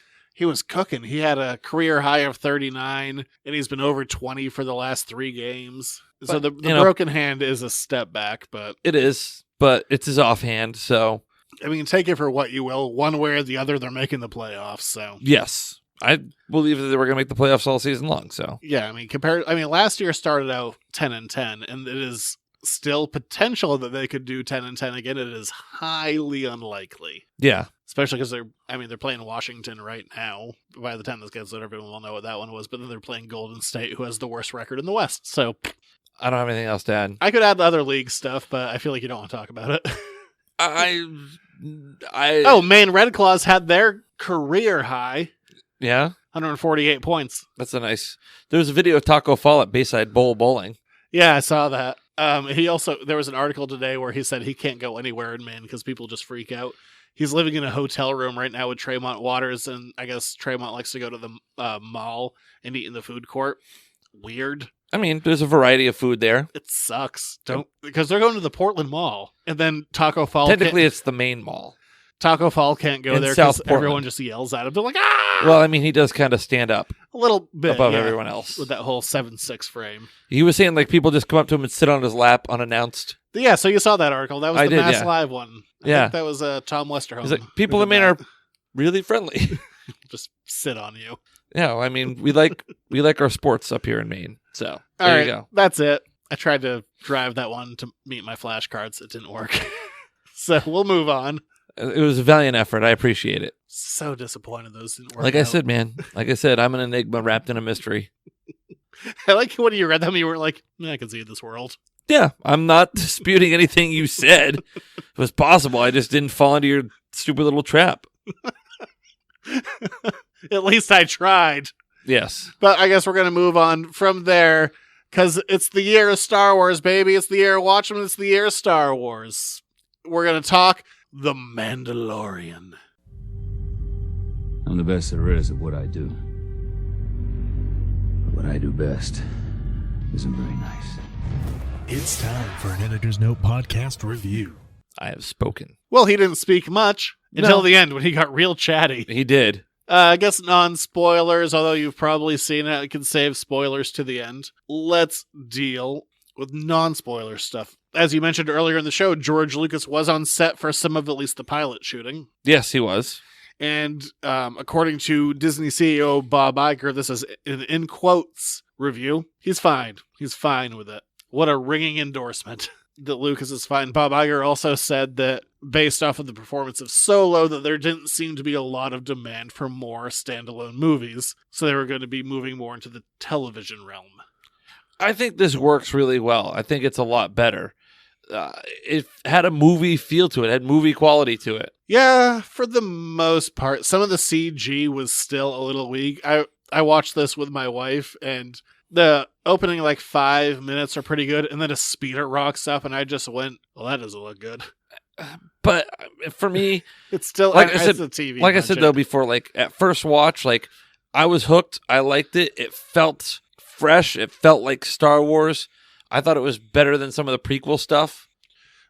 cooking. He had a career high of 39, and he's been over 20 for the last 3 games. But, so the broken hand is a step back, but... It is. But it's his offhand, so... I mean, take it for what you will. One way or the other, they're making the playoffs, so... Yes. I believe that they were going to make the playoffs all season long, so... Yeah, I mean, last year started out 10-10, and it is still potential that they could do 10-10 again. It is highly unlikely. Yeah. Especially because they're playing Washington right now. By the time this gets out, everyone will know what that one was, but then they're playing Golden State, who has the worst record in the West, so... I don't have anything else to add. I could add the other league stuff, but I feel like you don't want to talk about it. Oh, Maine Red Claws had their career high. Yeah? 148 points. That's a nice... There was a video of Taco Fall at Bayside Bowl bowling. Yeah, I saw that. There was an article today where he said he can't go anywhere in Maine because people just freak out. He's living in a hotel room right now with Tremont Waters, and I guess Tremont likes to go to the mall and eat in the food court. Weird. I mean, there's a variety of food there. It sucks. Because they're going to the Portland Mall, and then Taco Fall. Technically, it's the main mall. Taco Fall can't go there because everyone just yells at him. They're like, ah! Well, I mean, he does kind of stand up a little bit above everyone else with that whole 7'6" frame. He was saying like people just come up to him and sit on his lap unannounced. Yeah, so you saw that article. That was the Mass Live one. I think that was Tom Westerholm. He's like, people in Maine are really friendly. Just sit on you. Yeah, I mean, we like our sports up here in Maine. So there you go. That's it. I tried to drive that one to meet my flashcards. It didn't work. So we'll move on. It was a valiant effort. I appreciate it. So disappointed those didn't work. Like I said, man. Like I said, I'm an enigma wrapped in a mystery. I like when you read them, you were like, I can see this world. Yeah, I'm not disputing anything you said. It was possible. I just didn't fall into your stupid little trap. At least I tried. Yes. But I guess we're going to move on from there because it's the year of Star Wars, baby. It's the year of Watchmen. It's the year of Star Wars. We're going to talk The Mandalorian. I'm the best there is at what I do. But what I do best isn't very nice. It's time for an Editor's Note podcast review. I have spoken. Well, he didn't speak much until the end when he got real chatty. He did. I guess non-spoilers, although you've probably seen it. I can save spoilers to the end. Let's deal with non-spoiler stuff. As you mentioned earlier in the show, George Lucas was on set for some of at least the pilot shooting. Yes, he was. And according to Disney CEO Bob Iger, this is an in quotes review. He's fine. He's fine with it. What a ringing endorsement. that Lucas is fine. Bob Iger also said that based off of the performance of Solo, that there didn't seem to be a lot of demand for more standalone movies. So they were going to be moving more into the television realm. I think this works really well. I think it's a lot better. It had a movie feel to it. It had movie quality to it. Yeah, for the most part. Some of the CG was still a little weak. I watched this with my wife, and the opening 5 minutes are pretty good, and then a speeder rocks up, and I just went, well, that doesn't look good. But for me, it's still it's a TV. Like I said though before, at first watch, I was hooked. I liked it. It felt fresh. It felt like Star Wars. I thought it was better than some of the prequel stuff.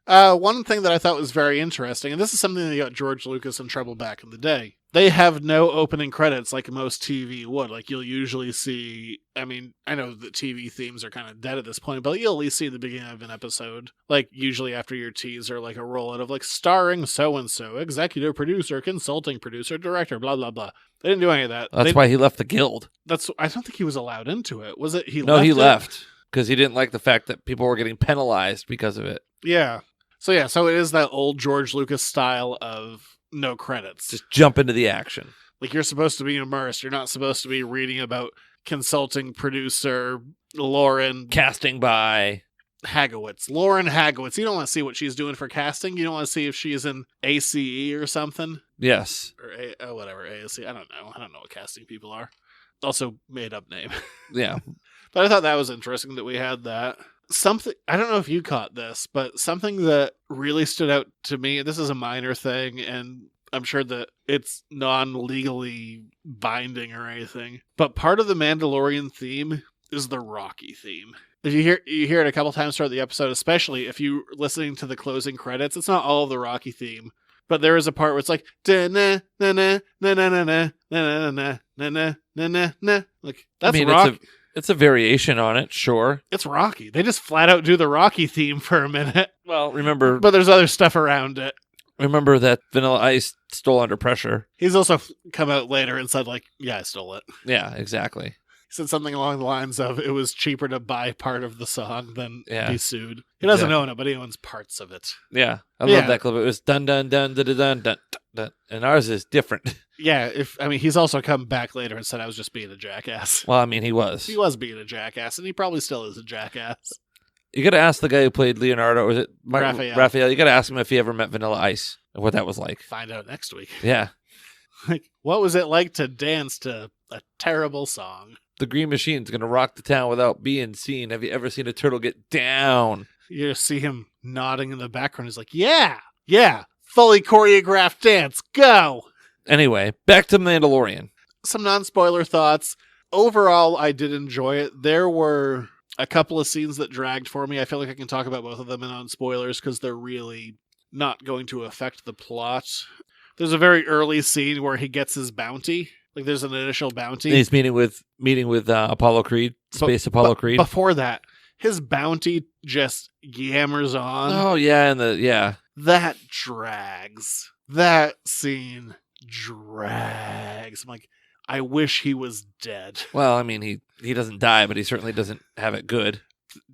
One thing that I thought was very interesting, and this is something that got George Lucas in trouble back in the day. They have no opening credits like most TV would. You'll usually see, I know that TV themes are kind of dead at this point, but you'll at least see the beginning of an episode. Usually after your teaser, a rollout of starring so-and-so, executive producer, consulting producer, director, blah, blah, blah. They didn't do any of that. That's why he left the guild. I don't think he was allowed into it. Was it? No, he left because he didn't like the fact that people were getting penalized because of it. Yeah. So it is that old George Lucas style of no credits. Just jump into the action. You're supposed to be immersed. You're not supposed to be reading about consulting producer Lauren. Casting by Hagowitz. Lauren Hagowitz. You don't want to see what she's doing for casting. You don't want to see if she's in ACE or something. Yes. Or whatever, ASC. I don't know. I don't know what casting people are. Also made up name. Yeah. But I thought that was interesting that we had that. Something, I don't know if you caught this, but something that really stood out to me, this is a minor thing, and I'm sure that it's non-legally binding or anything, but part of the Mandalorian theme is the Rocky theme. If you hear it a couple times throughout the episode, especially if you're listening to the closing credits, it's not all of the Rocky theme, but there is a part where it's like da na na na na na na na na na na na na na. That's Rocky. It's a variation on it, sure. It's Rocky. They just flat out do the Rocky theme for a minute. Well, remember... But there's other stuff around it. Remember that Vanilla Ice stole Under Pressure. He's also come out later and said, yeah, I stole it. Yeah, exactly. He said something along the lines of, it was cheaper to buy part of the song than be sued. He doesn't own it, but he owns parts of it. Yeah, I love that clip. It was dun dun dun dun dun dun dun dun, and ours is different. Yeah, he's also come back later and said I was just being a jackass. Well, he was. He was being a jackass, and he probably still is a jackass. You got to ask the guy who played Leonardo, or was it Raphael? You got to ask him if he ever met Vanilla Ice and what that was like. Find out next week. Yeah. What was it like to dance to a terrible song? The Green Machine's going to rock the town without being seen. Have you ever seen a turtle get down? You just see him nodding in the background. He's like, yeah, fully choreographed dance, go! Anyway, back to Mandalorian. Some non-spoiler thoughts. Overall, I did enjoy it. There were a couple of scenes that dragged for me. I feel like I can talk about both of them in non-spoilers because they're really not going to affect the plot. There's a very early scene where he gets his bounty. There's an initial bounty. And he's meeting with Apollo Creed, Space Apollo Creed. Before that, his bounty just yammers on. Oh, yeah, That drags. That scene drags. I'm like, I wish he was dead. Well, he doesn't die, but he certainly doesn't have it good.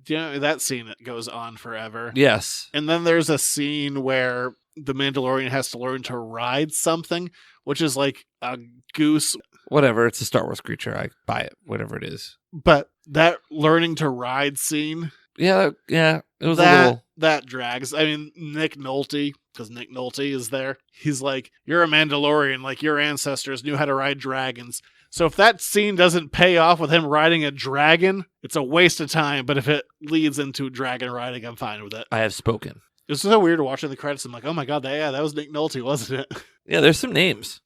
That scene goes on forever. Yes. And then there's a scene where the Mandalorian has to learn to ride something, which is like a goose. Whatever, it's a Star Wars creature. I buy it, whatever it is. But that learning to ride scene... Yeah, it was a little... That drags. Nick Nolte, because Nick Nolte is there, he's like, you're a Mandalorian, your ancestors knew how to ride dragons. So if that scene doesn't pay off with him riding a dragon, it's a waste of time, but if it leads into dragon riding, I'm fine with it. I have spoken. It was so weird watching the credits. I'm like, oh my god, that was Nick Nolte, wasn't it? Yeah, there's some names.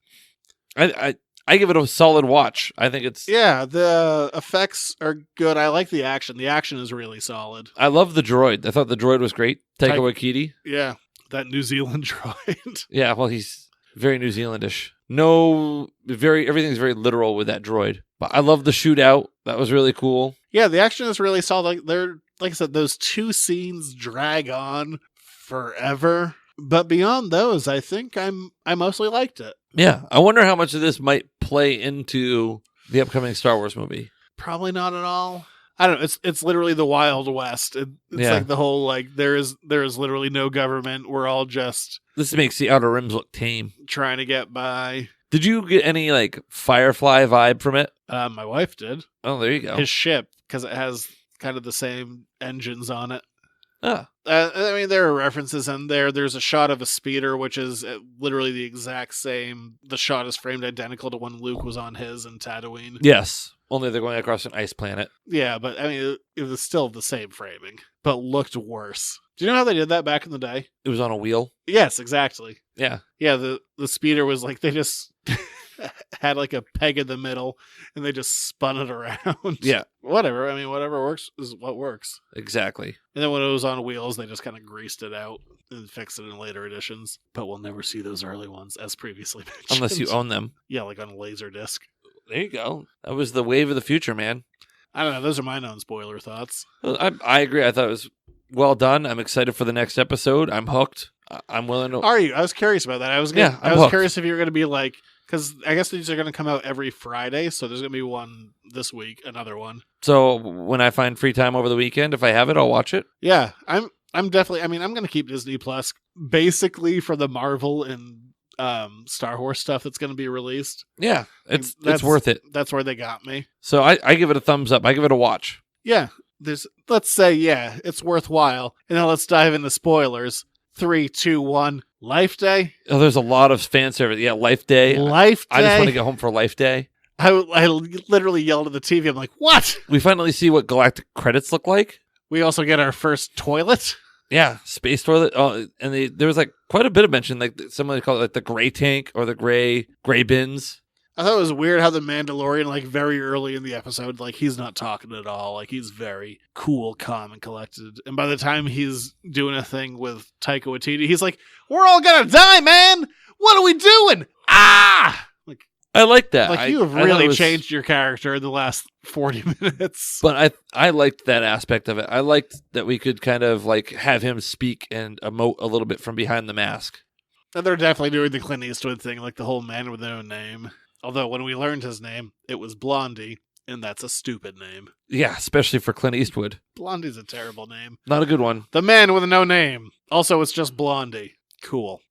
I give it a solid watch. I think it's... Yeah, the effects are good. I like the action. The action is really solid. I love the droid. I thought the droid was great. Taika Waititi. Yeah, that New Zealand droid. Yeah, well, he's very New Zealandish. Everything's very literal with that droid. But I love the shootout. That was really cool. Yeah, the action is really solid. Like I said, those two scenes drag on forever. But beyond those, I think I mostly liked it. Yeah, I wonder how much of this might play into the upcoming Star Wars movie. Probably not at all. I don't know. It's literally the Wild West. It's like the whole like there is literally no government. We're all just This makes the Outer Rims look tame. trying to get by. Did you get any like Firefly vibe from it? My wife did. Oh, there you go. His ship, because it has kind of the same engines on it. Ah. I mean, there are references in there. There's a shot of a speeder, which is literally the exact same. The shot is framed identical to when Luke was on his in Tatooine. Yes. Only they're going across an ice planet. Yeah, but I mean, it was still the same framing, but looked worse. Do you know how they did that back in the day? It was on a wheel. Yes, exactly. Yeah. Yeah, the speeder was like, they just had like a peg in the middle and they just spun it around. Yeah. Whatever. I mean, whatever works is what works. Exactly. And then when it was on wheels, they just kind of greased it out and fixed it in later editions. But we'll never see those early ones, as previously mentioned. Unless you own them. Yeah, like on a laser disc. There you go. That was the wave of the future, man. I don't know. Those are my non-spoiler thoughts. I agree. I thought it was well done. I'm excited for the next episode. I'm hooked. I'm willing to. Are you? I was curious about that. I was curious if you were going to be like, because I guess these are going to come out every Friday, so there's going to be one this week, another one. So when I find free time over the weekend, if I have it, I'll watch it. Yeah, I'm definitely. I mean, I'm going to keep Disney Plus basically for the Marvel and Star Wars stuff that's going to be released. Yeah, it's worth it. That's where they got me. So I give it a thumbs up. I give it a watch. Yeah, let's say it's worthwhile, and then let's dive into spoilers. 3, 2, 1. Life Day. Oh, there's a lot of fan service. Yeah, Life Day. Life Day. I just want to get home for Life Day. I literally yelled at the TV. I'm like, what? We finally see what galactic credits look like. We also get our first toilet. Yeah, space toilet. Oh, and there was like quite a bit of mention. Like somebody called it like the gray tank or the gray bins. I thought it was weird how the Mandalorian, like very early in the episode, like he's not talking at all. Like he's very cool, calm, and collected. And by the time he's doing a thing with Taika Waititi, he's like, "We're all gonna die, man. What are we doing? Ah!" Like I like that. Like you have really changed your character in the last 40 minutes. But I liked that aspect of it. I liked that we could kind of like have him speak and emote a little bit from behind the mask. And they're definitely doing the Clint Eastwood thing, like the whole man with no name. Although when we learned his name, it was Blondie, and that's a stupid name. Yeah, especially for Clint Eastwood. Blondie's a terrible name. Not a good one. The man with no name. Also, it's just Blondie. Cool.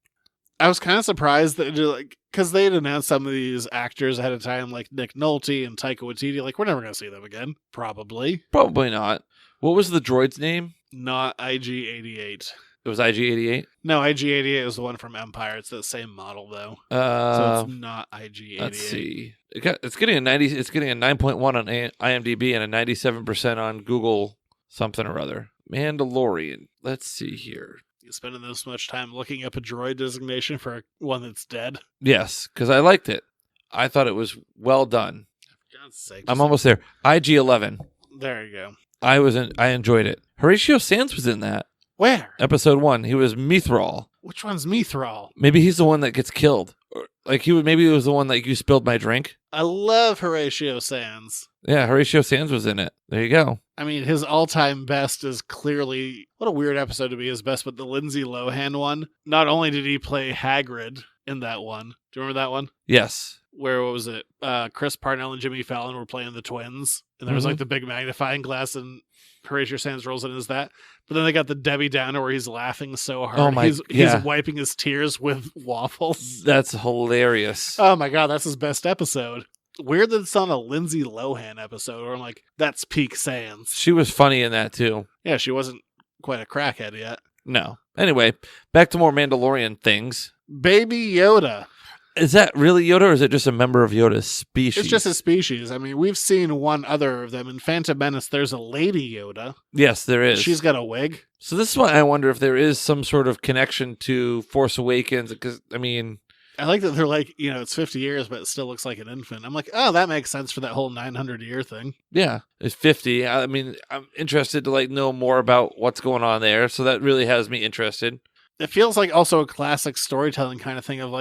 I was kind of surprised that, like, because they had announced some of these actors ahead of time, like Nick Nolte and Taika Waititi. Like, we're never going to see them again. Probably. Probably not. What was the droid's name? Not IG-88. It was IG-88? No, IG-88 was the one from Empire. It's the same model, though. So it's not IG-88. Let's see. It's getting a 90. It's getting a 9.1 on IMDb and a 97% on Google something or other. Mandalorian. Let's see here. You spending this much time looking up a droid designation for one that's dead? Yes, because I liked it. I thought it was well done. For God's sake. I'm almost there. IG-11. There you go. I enjoyed it. Horatio Sands was in that. Where? Episode 1. He was Mithril. Which one's Mithril? Maybe he's the one that gets killed. Or, like maybe he was the one that you spilled my drink. I love Horatio Sands. Yeah, Horatio Sands was in it. There you go. I mean, his all-time best is clearly, what a weird episode to be his best, but the Lindsay Lohan one. Not only did he play Hagrid in that one. Do you remember that one? Yes. Where, what was it? Chris Parnell and Jimmy Fallon were playing the twins. And there was like the big magnifying glass, and Horatio Sands rolls in as that. But then they got the Debbie Downer where he's laughing so hard. Oh he's wiping his tears with waffles. That's hilarious. Oh my God, that's his best episode. Weird that it's on a Lindsay Lohan episode where I'm like, that's peak Sands. She was funny in that too. Yeah, she wasn't quite a crackhead yet. No. Anyway, back to more Mandalorian things. Baby Yoda. Is that really Yoda, or is it just a member of Yoda's species? It's just a species. I mean, we've seen one other of them. In Phantom Menace, there's a Lady Yoda. Yes, there is. She's got a wig. So this is why I wonder if there is some sort of connection to Force Awakens, because, I mean... I like that they're like, it's 50 years, but it still looks like an infant. I'm like, oh, that makes sense for that whole 900-year thing. Yeah, it's 50. I mean, I'm interested to, know more about what's going on there, so that really has me interested. It feels like also a classic storytelling kind of thing of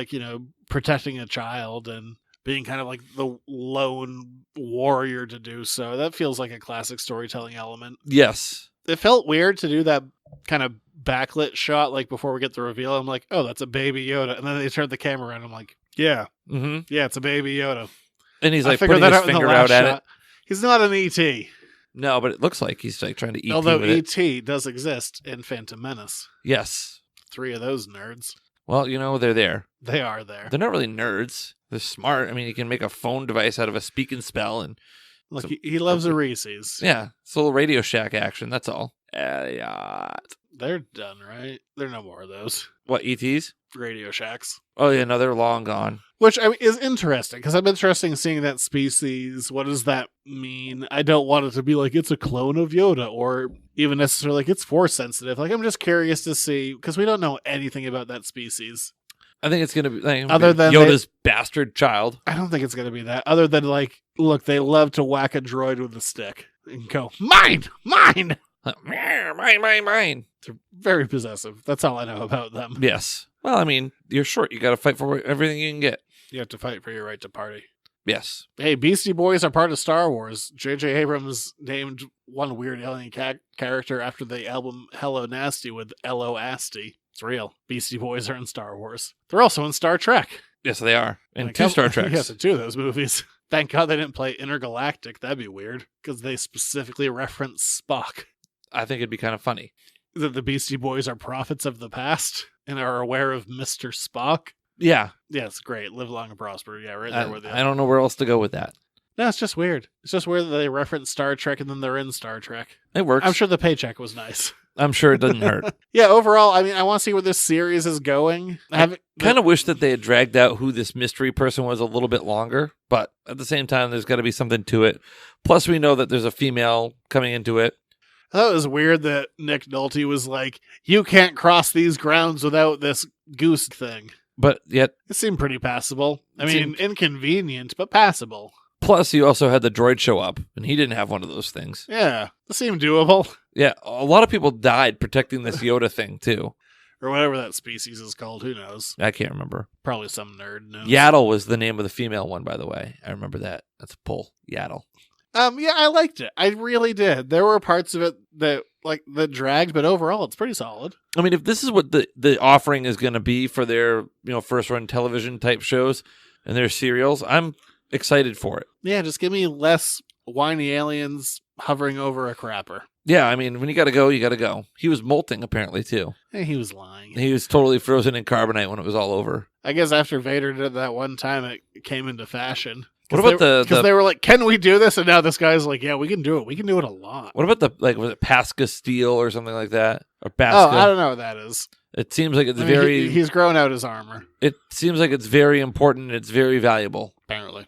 protecting a child and being kind of like the lone warrior to do so. That feels like a classic storytelling element. Yes. It felt weird to do that kind of backlit shot before we get the reveal. I'm like, oh, that's a baby Yoda. And then they turned the camera around. I'm like, yeah. Mm-hmm. Yeah, it's a baby Yoda. And he's putting his finger out at it. He's not an E.T. No, but it looks like he's like trying to eat. Although with it. E.T. does exist in Phantom Menace. Yes. 3 of those nerds. Well, they're there. They are there. They're not really nerds. They're smart. I mean, you can make a phone device out of a speak and spell, and Look, he loves a Reese's. yeah, it's a little Radio Shack action. That's all. Elliot. They're done, right? There are no more of those What, ETs? Radio Shacks. Oh yeah, no, they're long gone. Which is interesting, because I'm interested in seeing that species. What does that mean? I don't want it to be like it's a clone of Yoda, or even necessarily like it's force sensitive. Like, I'm just curious to see, because we don't know anything about that species. I think it's gonna be like, Other than Yoda's bastard child. I don't think it's going to be that. Other than like, look, they love to whack a droid with a stick and go, mine! Mine. They're very possessive. That's all I know about them. Yes. Well, I mean, you're short. You got to fight for everything you can get. You have to fight for your right to party. Yes. Hey, Beastie Boys are part of Star Wars. J.J. Abrams named one weird alien character after the album Hello Nasty with L.O. Asti. It's real. Beastie Boys are in Star Wars. They're also in Star Trek. Yes, they are. And Like, 2 Star Treks. Yes, in 2 of those movies. Thank God they didn't play Intergalactic. That'd be weird, because they specifically reference Spock. I think it'd be kind of funny. That the Beastie Boys are prophets of the past and are aware of Mr. Spock. Yeah. Yeah, it's great. Live long and prosper. Yeah, right there with you. I don't know where else to go with that. No, it's just weird. It's just weird that they reference Star Trek and then they're in Star Trek. It works. I'm sure the paycheck was nice. I'm sure it doesn't hurt. Yeah, overall, I mean, I want to see where this series is going. I kind of wish that they had dragged out who this mystery person was a little bit longer, but at the same time, there's got to be something to it. Plus, we know that there's a female coming into it. I thought it was weird that Nick Nolte was like, you can't cross these grounds without this goose thing. But yet... It seemed pretty passable. I mean, inconvenient, but passable. Plus, you also had the droid show up, and he didn't have one of those things. Yeah, it seemed doable. Yeah, a lot of people died protecting this Yoda thing, too. Or whatever that species is called, who knows? I can't remember. Probably some nerd knows. Yaddle was the name of the female one, by the way. I remember that. That's a pull. Yaddle. Yeah, I liked it. I really did. There were parts of it that dragged, but overall, it's pretty solid. I mean, if this is what the offering is going to be for their first run television type shows and their serials, I'm excited for it. Yeah, just give me less whiny aliens hovering over a crapper. Yeah, I mean, when you got to go, you got to go. He was molting apparently too. Hey, he was lying. He was totally frozen in carbonite when it was all over. I guess after Vader did that one time, it came into fashion. What about because they were like, "Can we do this?" And now this guy's like, "Yeah, we can do it. We can do it a lot." What about was it Pasca Steel or something like that? Or Pasca? Oh, I don't know what that is. It seems like it's he's grown out his armor. It seems like it's very important. And it's very valuable. Apparently,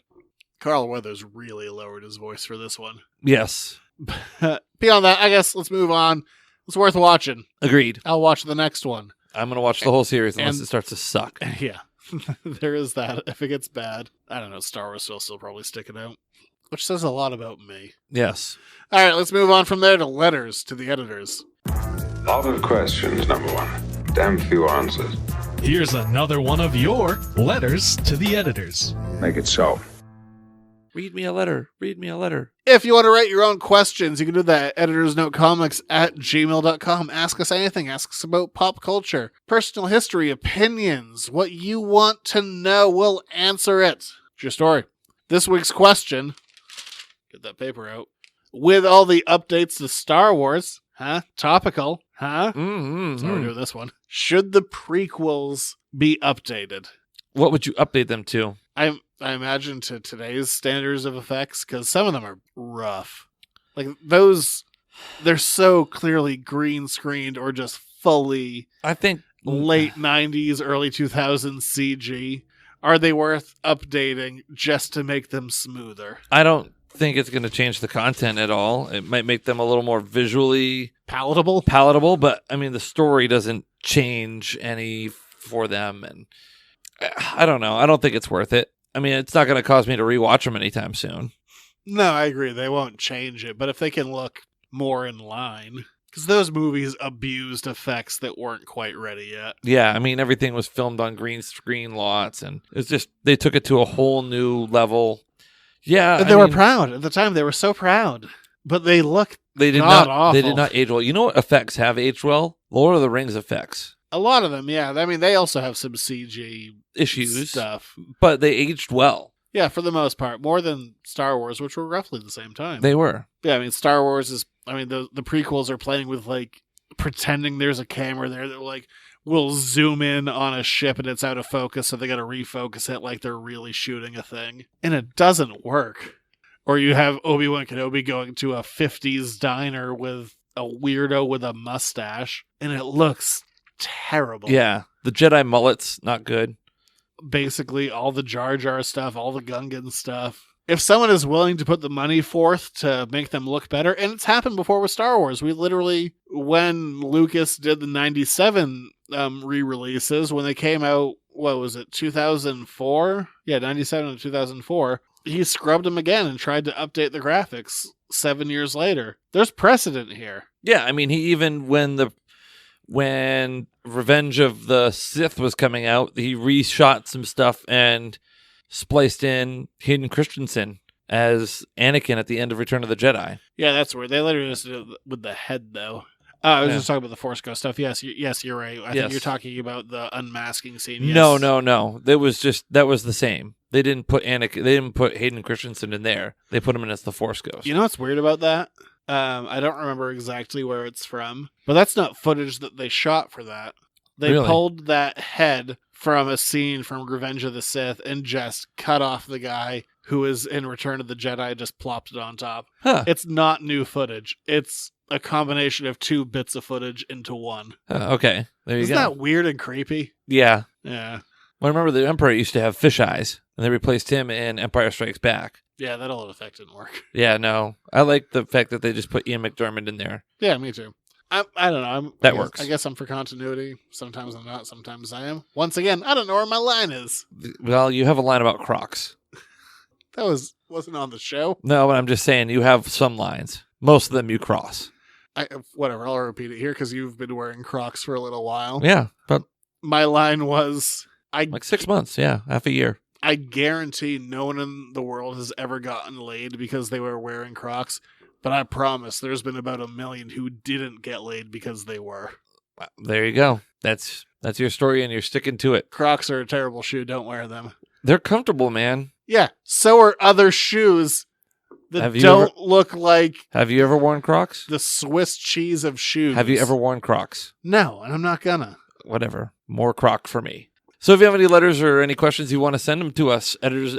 Carl Weathers really lowered his voice for this one. Yes. Beyond that, I guess let's move on. It's worth watching. Agreed. I'll watch the next one. I'm going to watch the whole series unless it starts to suck. Yeah. There is that. If it gets bad, I don't know. Star Wars will still probably stick it out, which says a lot about me. Yes. All right, let's move on from there to letters to the editors. Lot of questions, number one. Damn few answers. Here's another one of your letters to the editors. Make it so. Read me a letter. Read me a letter. If you want to write your own questions, you can do that at editorsnotecomics@gmail.com. Ask us anything. Ask us about pop culture, personal history, opinions, what you want to know. We'll answer it. It's your story. This week's question, get that paper out, with all the updates to Star Wars, topical, So we're doing this one. Should the prequels be updated? What would you update them to? I imagine to today's standards of effects, because some of them are rough. Like those, they're so clearly green screened or just fully, I think, late 90s, early 2000s CG. Are they worth updating just to make them smoother? I don't think it's going to change the content at all. It might make them a little more visually palatable, but I mean, the story doesn't change any for them. And I don't know. I don't think it's worth it. I mean, it's not going to cause me to rewatch them anytime soon. No, I agree. They won't change it. But if they can look more in line, because those movies abused effects that weren't quite ready yet. Yeah, I mean, everything was filmed on green screen lots, and it's just, they took it to a whole new level. Yeah. And they were proud. At the time, they were so proud. But they looked awful. They did not age well. You know what effects have aged well? Lord of the Rings effects. A lot of them, yeah. I mean, they also have some CG issues stuff. But they aged well. Yeah, for the most part. More than Star Wars, which were roughly the same time. They were. Yeah, I mean, Star Wars is... I mean, the prequels are playing with, like, pretending there's a camera there that, like, will zoom in on a ship and it's out of focus, so they gotta refocus it like they're really shooting a thing. And it doesn't work. Or you have Obi-Wan Kenobi going to a 50s diner with a weirdo with a mustache, and it looks terrible. Yeah, the Jedi mullet's not good. Basically, all the Jar Jar stuff, all the Gungan stuff. If someone is willing to put the money forth to make them look better, and it's happened before with Star Wars. We literally, when Lucas did the 97 re-releases, when they came out, what was it, 2004? Yeah, 97 and 2004. He scrubbed them again and tried to update the graphics 7 years later. There's precedent here. Yeah, I mean, he even, when Revenge of the Sith was coming out, he reshot some stuff and spliced in Hayden Christensen as Anakin at the end of Return of the Jedi. Yeah, that's weird. They literally just did it with the head, though. I was just talking about the Force Ghost stuff. Yes, you're right. I think you're talking about the unmasking scene. Yes. No. That was the same. They didn't put Anakin. They didn't put Hayden Christensen in there. They put him in as the Force Ghost. You know what's weird about that? I don't remember exactly where it's from, but that's not footage that they shot for that. They pulled that head from a scene from Revenge of the Sith and just cut off the guy who is in Return of the Jedi, just plopped it on top. Huh. It's not new footage. It's a combination of 2 bits of footage into one. Okay, there you Isn't go. that weird and creepy? Yeah. Yeah. Well, I remember the Emperor used to have fish eyes, and they replaced him in Empire Strikes Back. Yeah, that old effect didn't work. Yeah, no. I like the fact that they just put Ian McDiarmid in there. Yeah, me too. I don't know. That works. I guess I'm for continuity. Sometimes I'm not. Sometimes I am. Once again, I don't know where my line is. Well, you have a line about Crocs. That wasn't on the show. No, but I'm just saying you have some lines. Most of them you cross. Whatever. I'll repeat it here because you've been wearing Crocs for a little while. Yeah, but my line was like 6 months. Yeah, half a year. I guarantee no one in the world has ever gotten laid because they were wearing Crocs. But I promise there's been about 1 million who didn't get laid because they were. There you go. That's your story, and you're sticking to it. Crocs are a terrible shoe. Don't wear them. They're comfortable, man. Yeah, so are other shoes that don't look like... Have you ever worn Crocs? The Swiss cheese of shoes. Have you ever worn Crocs? No, and I'm not gonna. Whatever. More Croc for me. So if you have any letters or any questions you want to send them to us, editors,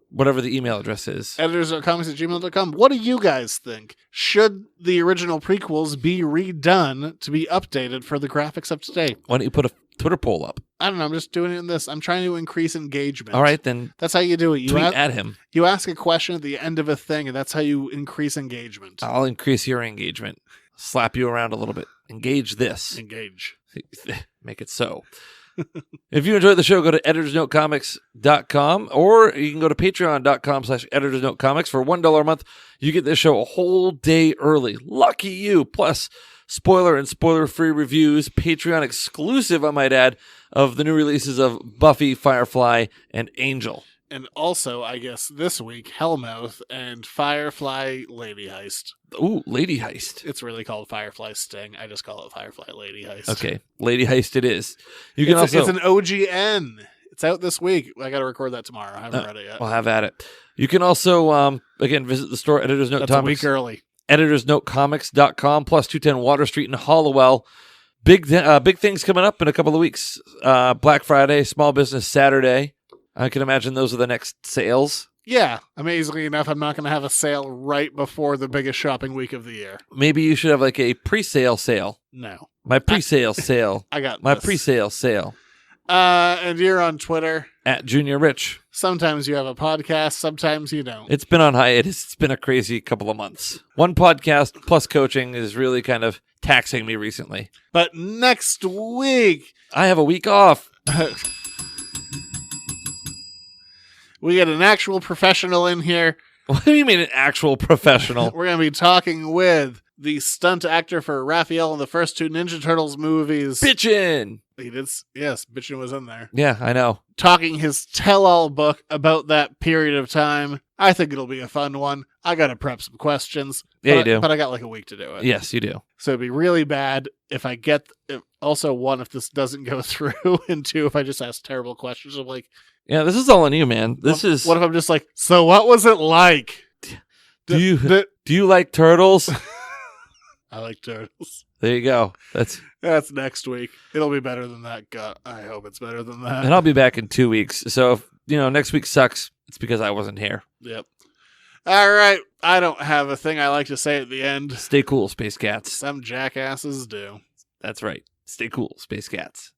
whatever the email address is. editors.comics@gmail.com. What do you guys think? Should the original prequels be redone to be updated for the graphics of today? Why don't you put a Twitter poll up? I don't know. I'm just doing it in this. I'm trying to increase engagement. All right, then. That's how you do it. You tweet at him. You ask a question at the end of a thing, and that's how you increase engagement. I'll increase your engagement. Slap you around a little bit. Engage this. Engage. Make it so. If you enjoyed the show, go to editorsnotecomics.com, or you can go to patreon.com/editorsnotecomics. For $1 a month, you get this show a whole day early. Lucky you. Plus, spoiler and spoiler-free reviews, Patreon exclusive, I might add, of the new releases of Buffy, Firefly, and Angel. And also, I guess, this week, Hellmouth and Firefly Lady Heist. Ooh, Lady Heist. It's really called Firefly Sting. I just call it Firefly Lady Heist. Okay, Lady Heist it is. You can it's an OGN. It's out this week. I got to record that tomorrow. I haven't read it yet. We'll have at it. You can also, again, visit the store, Editor's Note That's Comics. a week early. EditorsNoteComics.com, plus 210 Water Street in Hollowell. Big things coming up in a couple of weeks. Black Friday, Small Business Saturday. I can imagine those are the next sales. Yeah, amazingly enough, I'm not going to have a sale right before the biggest shopping week of the year. Maybe you should have like a pre-sale sale. No. My pre-sale sale. I got my this. pre-sale sale. And you're on Twitter. @JuniorRich. Sometimes you have a podcast, sometimes you don't. It's been on hiatus. It's been a crazy couple of months. One podcast plus coaching is really kind of taxing me recently. But next week... I have a week off. We get an actual professional in here. What do you mean an actual professional? We're going to be talking with the stunt actor for Raphael in the first 2 Ninja Turtles movies. Bitchin'! He did, yes, Bitchin' was in there. Yeah, I know. Talking his tell-all book about that period of time. I think it'll be a fun one. I got to prep some questions. Yeah, you do. But I got like a week to do it. Yes, you do. So it'd be really bad if I get... Also, 1, if this doesn't go through, and 2, if I just ask terrible questions of like, Yeah, this is all on you, man. What if I'm just like, so what was it like? Do you like turtles? I like turtles. There you go. That's next week. It'll be better than that. God, I hope it's better than that. And I'll be back in 2 weeks. So if next week sucks, it's because I wasn't here. Yep. All right. I don't have a thing I like to say at the end. Stay cool, Space Cats. Some jackasses do. That's right. Stay cool, Space Cats.